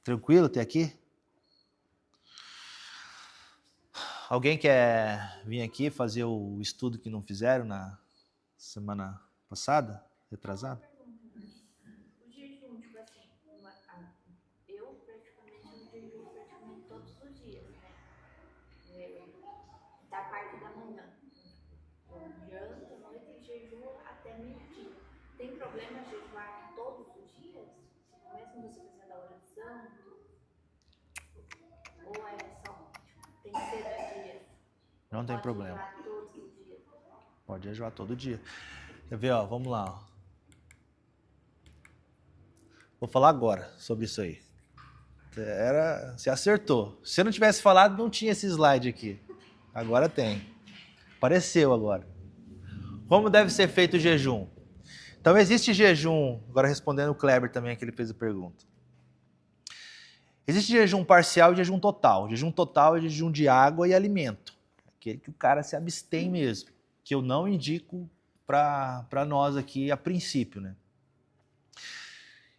Tranquilo até aqui? Alguém quer vir aqui fazer o estudo que não fizeram na semana passada? Retrasada? O jejum, tipo assim, eu praticamente jejuo todos os dias, né? Da parte da manhã. Janta, noite e jejuo até meio-dia. Tem problema jejuar todos os dias? Mesmo você fazendo a oração? Ou é só, tem que ser Não tem Pode problema. jejuar todos os dias. Pode jejuar todo dia. Quer ver, ó? Vamos lá, ó. Vou falar agora sobre isso aí. Você acertou. Se eu não tivesse falado, não tinha esse slide aqui. Agora tem. Apareceu agora. Como deve ser feito o jejum? Então existe jejum, agora respondendo o Kleber também, que ele fez a pergunta. Existe jejum parcial e jejum total. Jejum total é jejum de água e alimento. Aquele que o cara se abstém mesmo. Que eu não indico para nós aqui a princípio, né?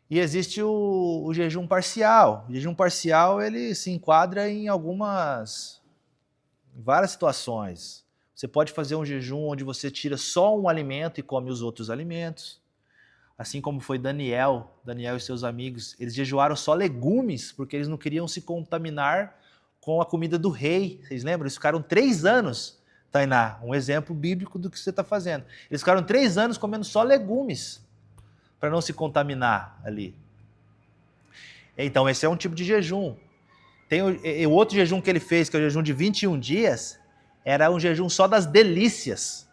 E existe o jejum parcial. O jejum parcial, ele se enquadra em várias situações. Você pode fazer um jejum onde você tira só um alimento e come os outros alimentos. Assim como foi Daniel e seus amigos, eles jejuaram só legumes, porque eles não queriam se contaminar com a comida do rei. Vocês lembram? Eles ficaram 3 anos, Tainá, um exemplo bíblico do que você está fazendo. Eles ficaram 3 anos comendo só legumes, para não se contaminar ali. Então, esse é um tipo de jejum. Tem o outro jejum que ele fez, que é o jejum de 21 dias, era um jejum só das delícias.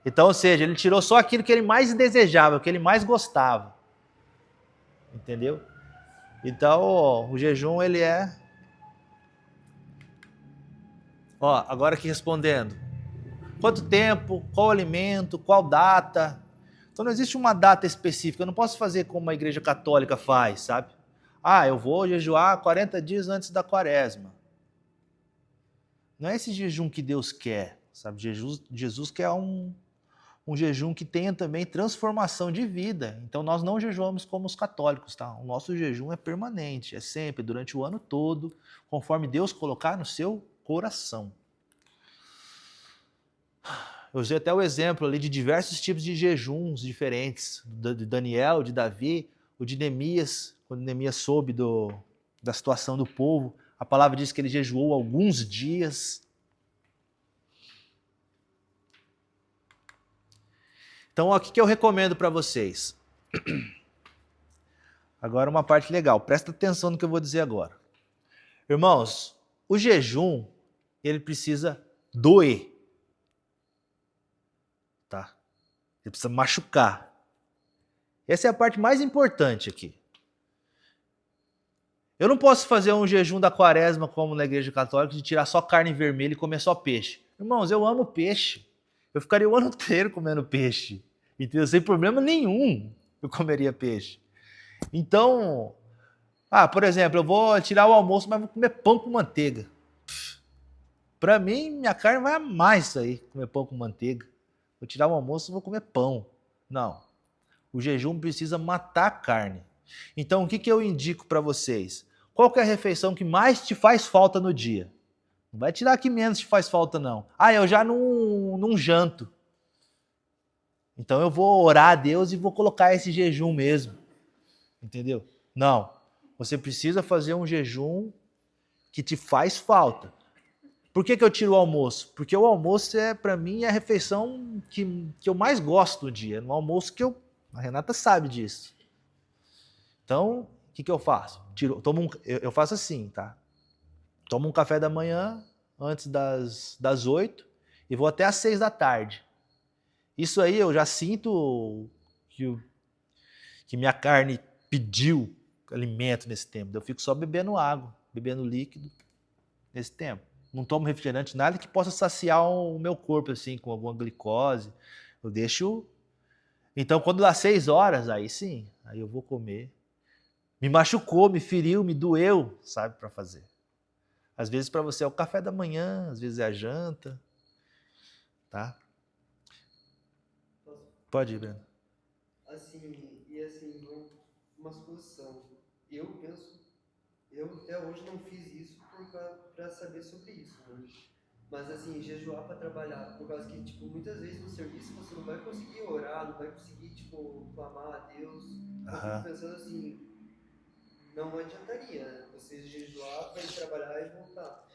Então, ou seja, ele tirou só aquilo que ele mais desejava, que ele mais gostava. Entendeu? Então, ó, o jejum, ele é... Ó, agora aqui respondendo. Quanto tempo, qual alimento, qual data... Então não existe uma data específica, eu não posso fazer como a igreja católica faz, sabe? Ah, eu vou jejuar 40 dias antes da quaresma. Não é esse jejum que Deus quer, sabe? Jesus quer um jejum que tenha também transformação de vida. Então nós não jejuamos como os católicos, tá? O nosso jejum é permanente, é sempre, durante o ano todo, conforme Deus colocar no seu coração. Eu usei até o exemplo ali de diversos tipos de jejuns diferentes, de Daniel, de Davi, o de Neemias, quando Neemias soube da situação do povo, a palavra diz que ele jejuou alguns dias. Então, ó, o que eu recomendo para vocês? Agora uma parte legal, presta atenção no que eu vou dizer agora. Irmãos, o jejum, ele precisa doer. Tá? Ele precisa machucar. Essa é a parte mais importante aqui. Eu não posso fazer um jejum da quaresma como na igreja católica de tirar só carne vermelha e comer só peixe. Irmãos, eu amo peixe. Eu ficaria o ano inteiro comendo peixe. Entendeu? Sem problema nenhum eu comeria peixe. Então, por exemplo, eu vou tirar o almoço, mas vou comer pão com manteiga. Para mim, minha carne vai amar isso aí, comer pão com manteiga. Vou tirar o almoço e vou comer pão. Não. O jejum precisa matar a carne. Então, o que eu indico para vocês? Qual que é a refeição que mais te faz falta no dia? Não vai tirar que menos te faz falta, não. Eu já não janto. Então, eu vou orar a Deus e vou colocar esse jejum mesmo. Entendeu? Não. Você precisa fazer um jejum que te faz falta. Por que eu tiro o almoço? Porque o almoço para mim, é a refeição que eu mais gosto do dia. No almoço a Renata sabe disso. Então, o que eu faço? Eu faço assim, tá? Tomo um café da manhã antes das 8 e vou até às 6 da tarde. Isso aí eu já sinto que minha carne pediu alimento nesse tempo. Eu fico só bebendo água, bebendo líquido nesse tempo. Não tomo refrigerante, nada que possa saciar o meu corpo, assim, com alguma glicose. Eu deixo... Então, quando dá 6 horas, aí sim, aí eu vou comer. Me machucou, me feriu, me doeu, sabe, para fazer. Às vezes para você é o café da manhã, às vezes é a janta, tá? Pode ir, Breno. Uma suposição. Eu até hoje não fiz isso para saber sobre isso, né? Mas assim, jejuar para trabalhar, por causa que, muitas vezes no serviço você não vai conseguir orar, não vai conseguir, clamar a Deus. Eu fico pensando assim, não adiantaria você jejuar para ir trabalhar e voltar.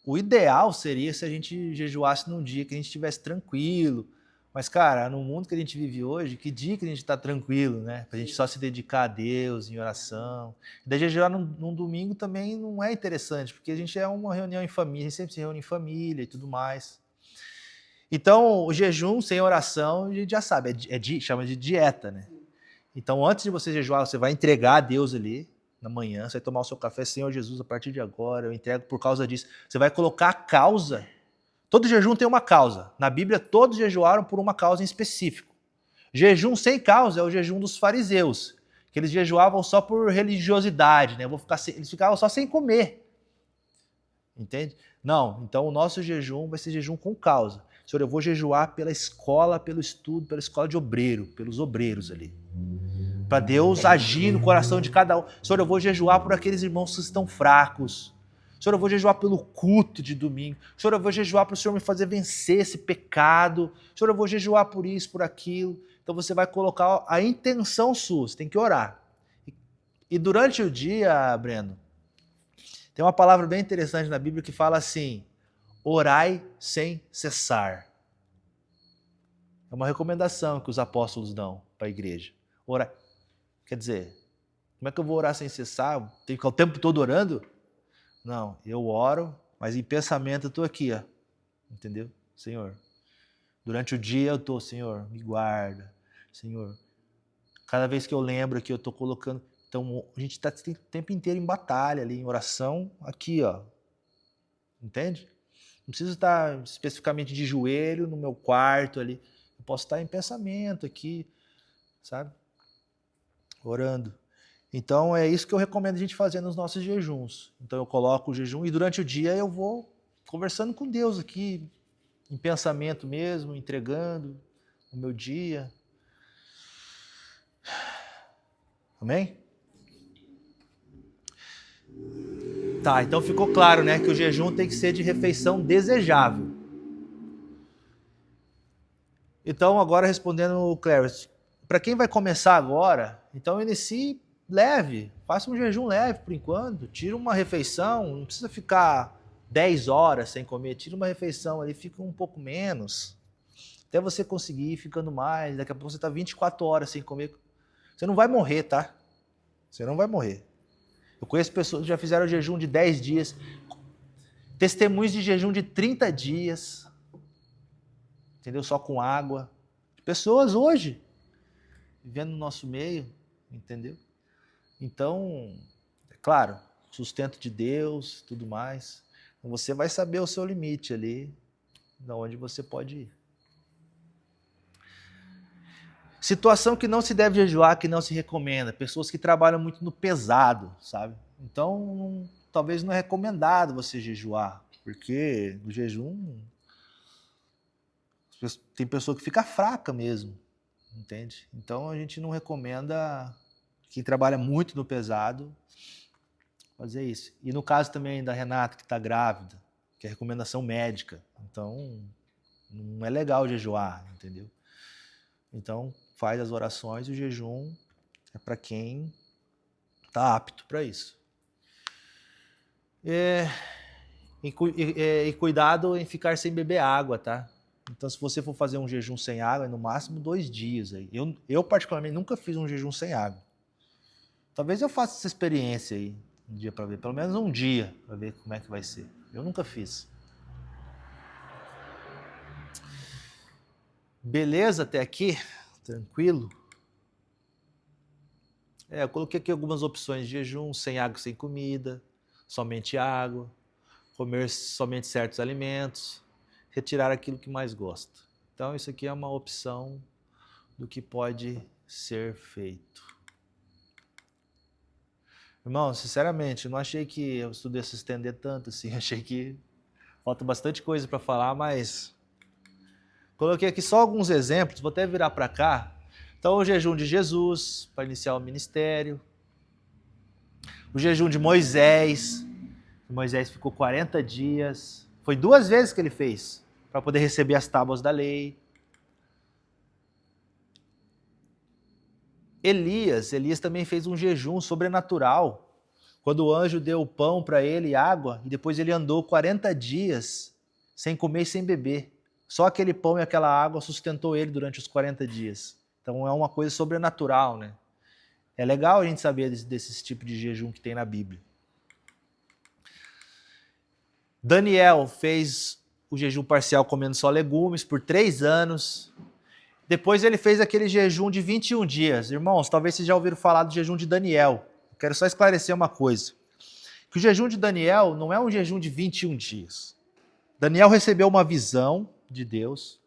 O ideal seria se a gente jejuasse num dia que a gente estivesse tranquilo, Mas, cara, no mundo que a gente vive hoje, que dia que a gente está tranquilo, né? Pra gente só se dedicar a Deus em oração. E daí jejuar num domingo também não é interessante, porque a gente é uma reunião em família, a gente sempre se reúne em família e tudo mais. Então, o jejum sem oração, a gente já sabe, chama de dieta, né? Então, antes de você jejuar, você vai entregar a Deus ali na manhã, você vai tomar o seu café, Senhor Jesus, a partir de agora, eu entrego por causa disso. Você vai colocar a causa. Todo jejum tem uma causa. Na Bíblia, todos jejuaram por uma causa em específico. Jejum sem causa é o jejum dos fariseus, que eles jejuavam só por religiosidade, né? Eles ficavam só sem comer. Entende? Não, então o nosso jejum vai ser jejum com causa. Senhor, eu vou jejuar pela escola, pelo estudo, pela escola de obreiro, pelos obreiros ali. Para Deus agir no coração de cada um. Senhor, eu vou jejuar por aqueles irmãos que estão fracos. Senhor, eu vou jejuar pelo culto de domingo. Senhor, eu vou jejuar para o Senhor me fazer vencer esse pecado. Senhor, eu vou jejuar por isso, por aquilo. Então você vai colocar a intenção sua, você tem que orar. E durante o dia, Breno, tem uma palavra bem interessante na Bíblia que fala assim: orai sem cessar. É uma recomendação que os apóstolos dão para a igreja. Orar. Quer dizer, como é que eu vou orar sem cessar? Tem que ficar o tempo todo orando? Não, eu oro, mas em pensamento eu estou aqui, ó. Entendeu? Senhor, durante o dia eu estou, Senhor, me guarda. Senhor, cada vez que eu lembro que eu estou colocando... Então, a gente está o tempo inteiro em batalha ali, em oração, aqui, ó. Entende? Não preciso estar especificamente de joelho no meu quarto ali. Eu posso estar em pensamento aqui, sabe? Orando. Então, é isso que eu recomendo a gente fazer nos nossos jejuns. Então, eu coloco o jejum e durante o dia eu vou conversando com Deus aqui, em pensamento mesmo, entregando o meu dia. Amém? Tá, então ficou claro, né, que o jejum tem que ser de refeição desejável. Então, agora respondendo o Clarence, para quem vai começar agora, então inicie leve, faça um jejum leve por enquanto, tira uma refeição, não precisa ficar 10 horas sem comer, tira uma refeição ali, fica um pouco menos, até você conseguir ir ficando mais, daqui a pouco você está 24 horas sem comer, você não vai morrer, tá? Você não vai morrer. Eu conheço pessoas que já fizeram jejum de 10 dias, testemunhos de jejum de 30 dias, entendeu? Só com água. Pessoas hoje, vivendo no nosso meio, entendeu? Então, é claro, sustento de Deus, tudo mais. Então você vai saber o seu limite ali, de onde você pode ir. Situação que não se deve jejuar, que não se recomenda. Pessoas que trabalham muito no pesado, sabe? Então, talvez não é recomendado você jejuar, porque o jejum... Tem pessoa que fica fraca mesmo, entende? Então, a gente não recomenda quem trabalha muito no pesado fazer isso. E no caso também da Renata, que está grávida, que é recomendação médica. Então, não é legal jejuar, entendeu? Então, faz as orações e o jejum é para quem está apto para isso. E cuidado em ficar sem beber água, tá? Então, se você for fazer um jejum sem água, é no máximo 2 dias. Aí. Eu, particularmente, nunca fiz um jejum sem água. Talvez eu faça essa experiência aí, um dia para ver. Pelo menos um dia, para ver como é que vai ser. Eu nunca fiz. Beleza até aqui? Tranquilo? Eu coloquei aqui algumas opções de jejum, sem água, sem comida, somente água, comer somente certos alimentos, retirar aquilo que mais gosta. Então isso aqui é uma opção do que pode ser feito. Irmão, sinceramente, eu não achei que o estudo ia se estender tanto assim, achei que falta bastante coisa para falar, mas... Coloquei aqui só alguns exemplos, vou até virar para cá. Então, o jejum de Jesus, para iniciar o ministério. O jejum de Moisés. Moisés ficou 40 dias. Foi 2 vezes que ele fez, para poder receber as tábuas da lei. Elias também fez um jejum sobrenatural. Quando o anjo deu o pão para ele e água, e depois ele andou 40 dias sem comer e sem beber. Só aquele pão e aquela água sustentou ele durante os 40 dias. Então é uma coisa sobrenatural, né? É legal a gente saber desse tipo de jejum que tem na Bíblia. Daniel fez o jejum parcial comendo só legumes por 3 anos. Depois ele fez aquele jejum de 21 dias. Irmãos, talvez vocês já ouviram falar do jejum de Daniel. Eu quero só esclarecer uma coisa. Que o jejum de Daniel não é um jejum de 21 dias. Daniel recebeu uma visão de Deus.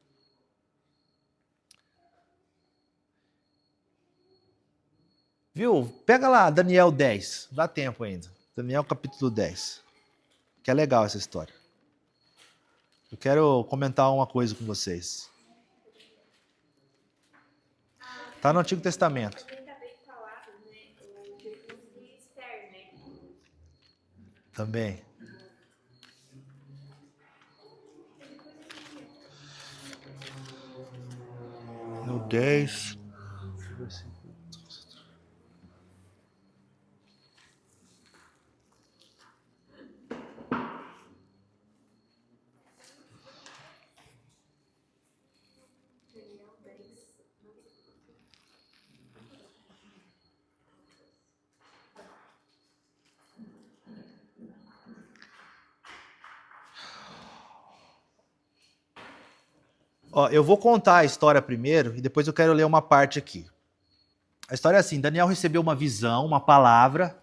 Viu? Pega lá Daniel 10. Dá tempo ainda. Daniel capítulo 10. Que é legal essa história. Eu quero comentar uma coisa com vocês. Está no Antigo Testamento. Também está bem falado, né? O jejum de Esther, né? Também. No 10. Ó, eu vou contar a história primeiro e depois eu quero ler uma parte aqui. A história é assim, Daniel recebeu uma visão, uma palavra,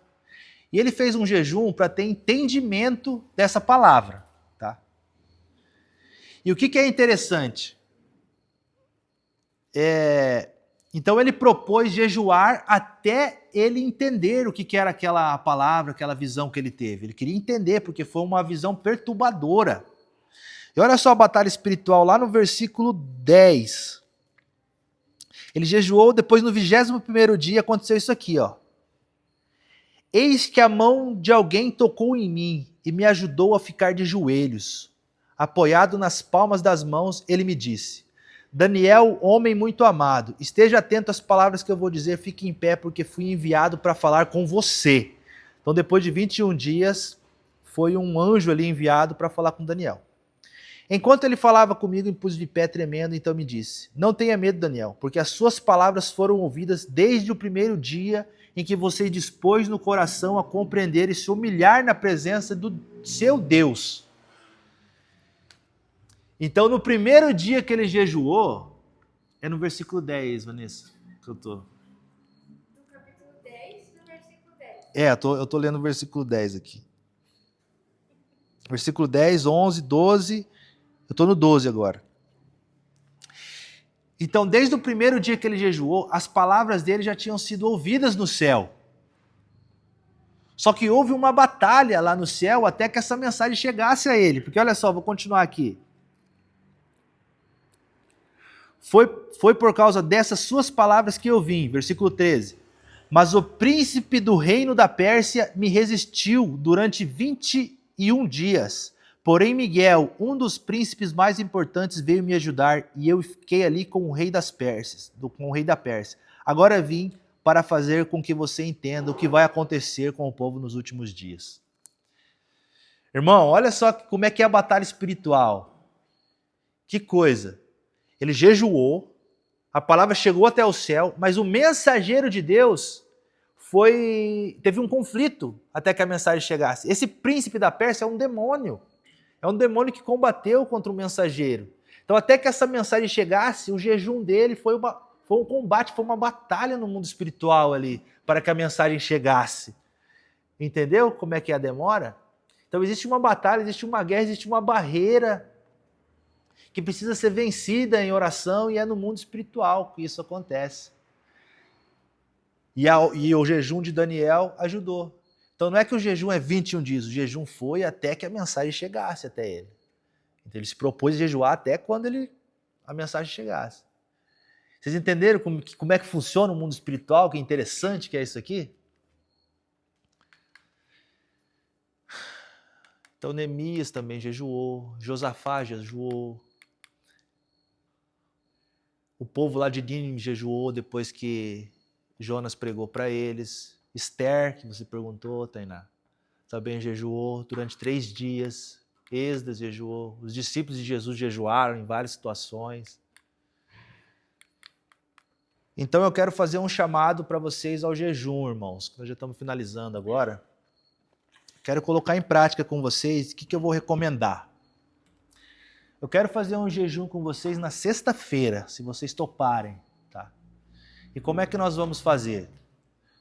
e ele fez um jejum para ter entendimento dessa palavra, tá? E o que é interessante? Então ele propôs jejuar até ele entender o que era aquela palavra, aquela visão que ele teve. Ele queria entender, porque foi uma visão perturbadora. E olha só a batalha espiritual lá no versículo 10. Ele jejuou, depois no 21º dia aconteceu isso aqui, ó. Eis que a mão de alguém tocou em mim e me ajudou a ficar de joelhos. Apoiado nas palmas das mãos, ele me disse: Daniel, homem muito amado, esteja atento às palavras que eu vou dizer, fique em pé, porque fui enviado para falar com você. Então, depois de 21 dias, foi um anjo ali enviado para falar com Daniel. Enquanto ele falava comigo, me pus de pé tremendo, então me disse: não tenha medo, Daniel, porque as suas palavras foram ouvidas desde o primeiro dia em que você dispôs no coração a compreender e se humilhar na presença do seu Deus. Então, no primeiro dia que ele jejuou, é no versículo 10, Vanessa, que eu tô. No capítulo 10, no versículo 10. Eu tô lendo o versículo 10 aqui. Versículo 10, 11, 12... Eu estou no 12 agora. Então, desde o primeiro dia que ele jejuou, as palavras dele já tinham sido ouvidas no céu. Só que houve uma batalha lá no céu até que essa mensagem chegasse a ele. Porque olha só, vou continuar aqui. Foi por causa dessas suas palavras que eu vim. Versículo 13. Mas o príncipe do reino da Pérsia me resistiu durante 21 dias. Porém, Miguel, um dos príncipes mais importantes, veio me ajudar e eu fiquei ali com o rei das Pérsias, com o rei da Pérsia. Agora vim para fazer com que você entenda o que vai acontecer com o povo nos últimos dias. Irmão, olha só como é que é a batalha espiritual. Que coisa. Ele jejuou, a palavra chegou até o céu, mas o mensageiro de Deus teve um conflito até que a mensagem chegasse. Esse príncipe da Pérsia é um demônio. É um demônio que combateu contra o mensageiro. Então, até que essa mensagem chegasse, o jejum dele foi um combate, foi uma batalha no mundo espiritual ali, para que a mensagem chegasse. Entendeu como é que é a demora? Então, existe uma batalha, existe uma guerra, existe uma barreira que precisa ser vencida em oração, e é no mundo espiritual que isso acontece. E o jejum de Daniel ajudou. Então não é que o jejum é 21 dias, o jejum foi até que a mensagem chegasse até ele. Então ele se propôs a jejuar até quando a mensagem chegasse. Vocês entenderam como é que funciona o mundo espiritual, que interessante que é isso aqui? Então Neemias também jejuou, Josafá jejuou, o povo lá de Nínive jejuou depois que Jonas pregou para eles. Esther, que você perguntou, Tainá, também jejuou durante 3 dias. Esdras jejuou, os discípulos de Jesus jejuaram em várias situações. Então eu quero fazer um chamado para vocês ao jejum, irmãos. Nós já estamos finalizando agora. Quero colocar em prática com vocês o que eu vou recomendar. Eu quero fazer um jejum com vocês na sexta-feira, se vocês toparem, tá? E como é que nós vamos fazer?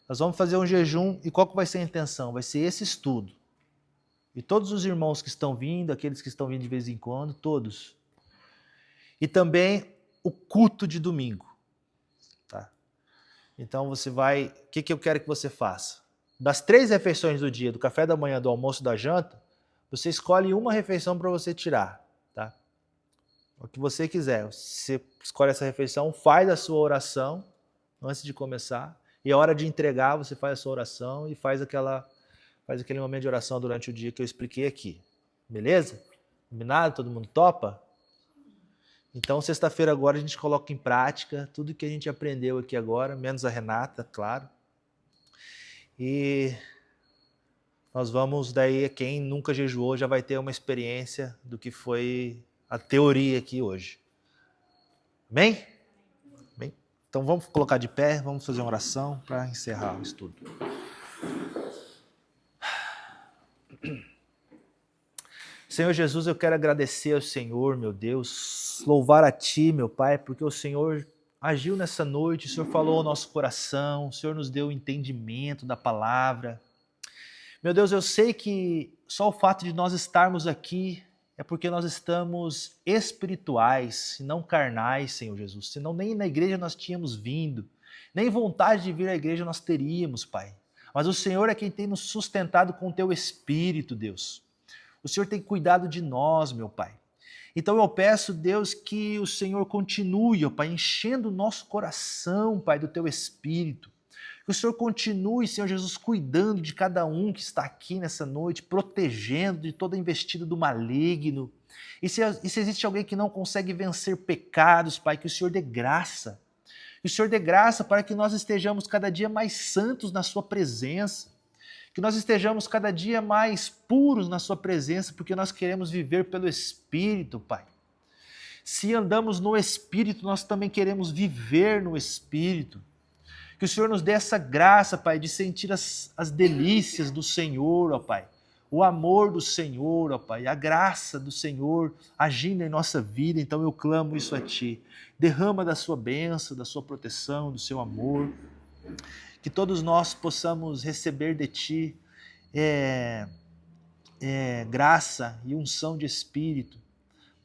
Nós vamos fazer um jejum e qual que vai ser a intenção? Vai ser esse estudo. E todos os irmãos que estão vindo, aqueles que estão vindo de vez em quando, todos. E também o culto de domingo. Tá? Então você vai... O que eu quero que você faça? Das 3 refeições do dia, do café da manhã, do almoço, da janta, você escolhe uma refeição para você tirar. Tá? O que você quiser. Você escolhe essa refeição, faz a sua oração antes de começar. E a hora de entregar, você faz a sua oração e faz aquele momento de oração durante o dia que eu expliquei aqui. Beleza? Combinado? Todo mundo topa? Então, sexta-feira agora a gente coloca em prática tudo que a gente aprendeu aqui agora, menos a Renata, claro. E nós vamos daí, quem nunca jejuou já vai ter uma experiência do que foi a teoria aqui hoje. Amém? Bem, então vamos colocar de pé, vamos fazer uma oração para encerrar o estudo. Senhor Jesus, eu quero agradecer ao Senhor, meu Deus, louvar a Ti, meu Pai, porque o Senhor agiu nessa noite, o Senhor falou ao nosso coração, o Senhor nos deu o entendimento da palavra. Meu Deus, eu sei que só o fato de nós estarmos aqui é porque nós estamos espirituais e não carnais, Senhor Jesus, senão nem na igreja nós tínhamos vindo, nem vontade de vir à igreja nós teríamos, Pai. Mas o Senhor é quem tem nos sustentado com o Teu Espírito, Deus. O Senhor tem cuidado de nós, meu Pai. Então eu peço, Deus, que o Senhor continue, ó Pai, enchendo o nosso coração, Pai, do Teu Espírito. Que o Senhor continue, Senhor Jesus, cuidando de cada um que está aqui nessa noite, protegendo de toda investida do maligno. E se existe alguém que não consegue vencer pecados, Pai, que o Senhor dê graça. Que o Senhor dê graça para que nós estejamos cada dia mais santos na Sua presença. Que nós estejamos cada dia mais puros na Sua presença, porque nós queremos viver pelo Espírito, Pai. Se andamos no Espírito, nós também queremos viver no Espírito. Que o Senhor nos dê essa graça, Pai, de sentir as delícias do Senhor, ó Pai. O amor do Senhor, ó Pai. A graça do Senhor agindo em nossa vida. Então eu clamo isso a Ti. Derrama da Sua bênção, da Sua proteção, do Seu amor. Que todos nós possamos receber de Ti graça e unção de Espírito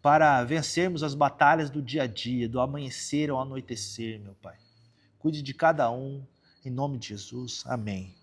para vencermos as batalhas do dia a dia, do amanhecer ao anoitecer, meu Pai. Cuide de cada um, em nome de Jesus. Amém.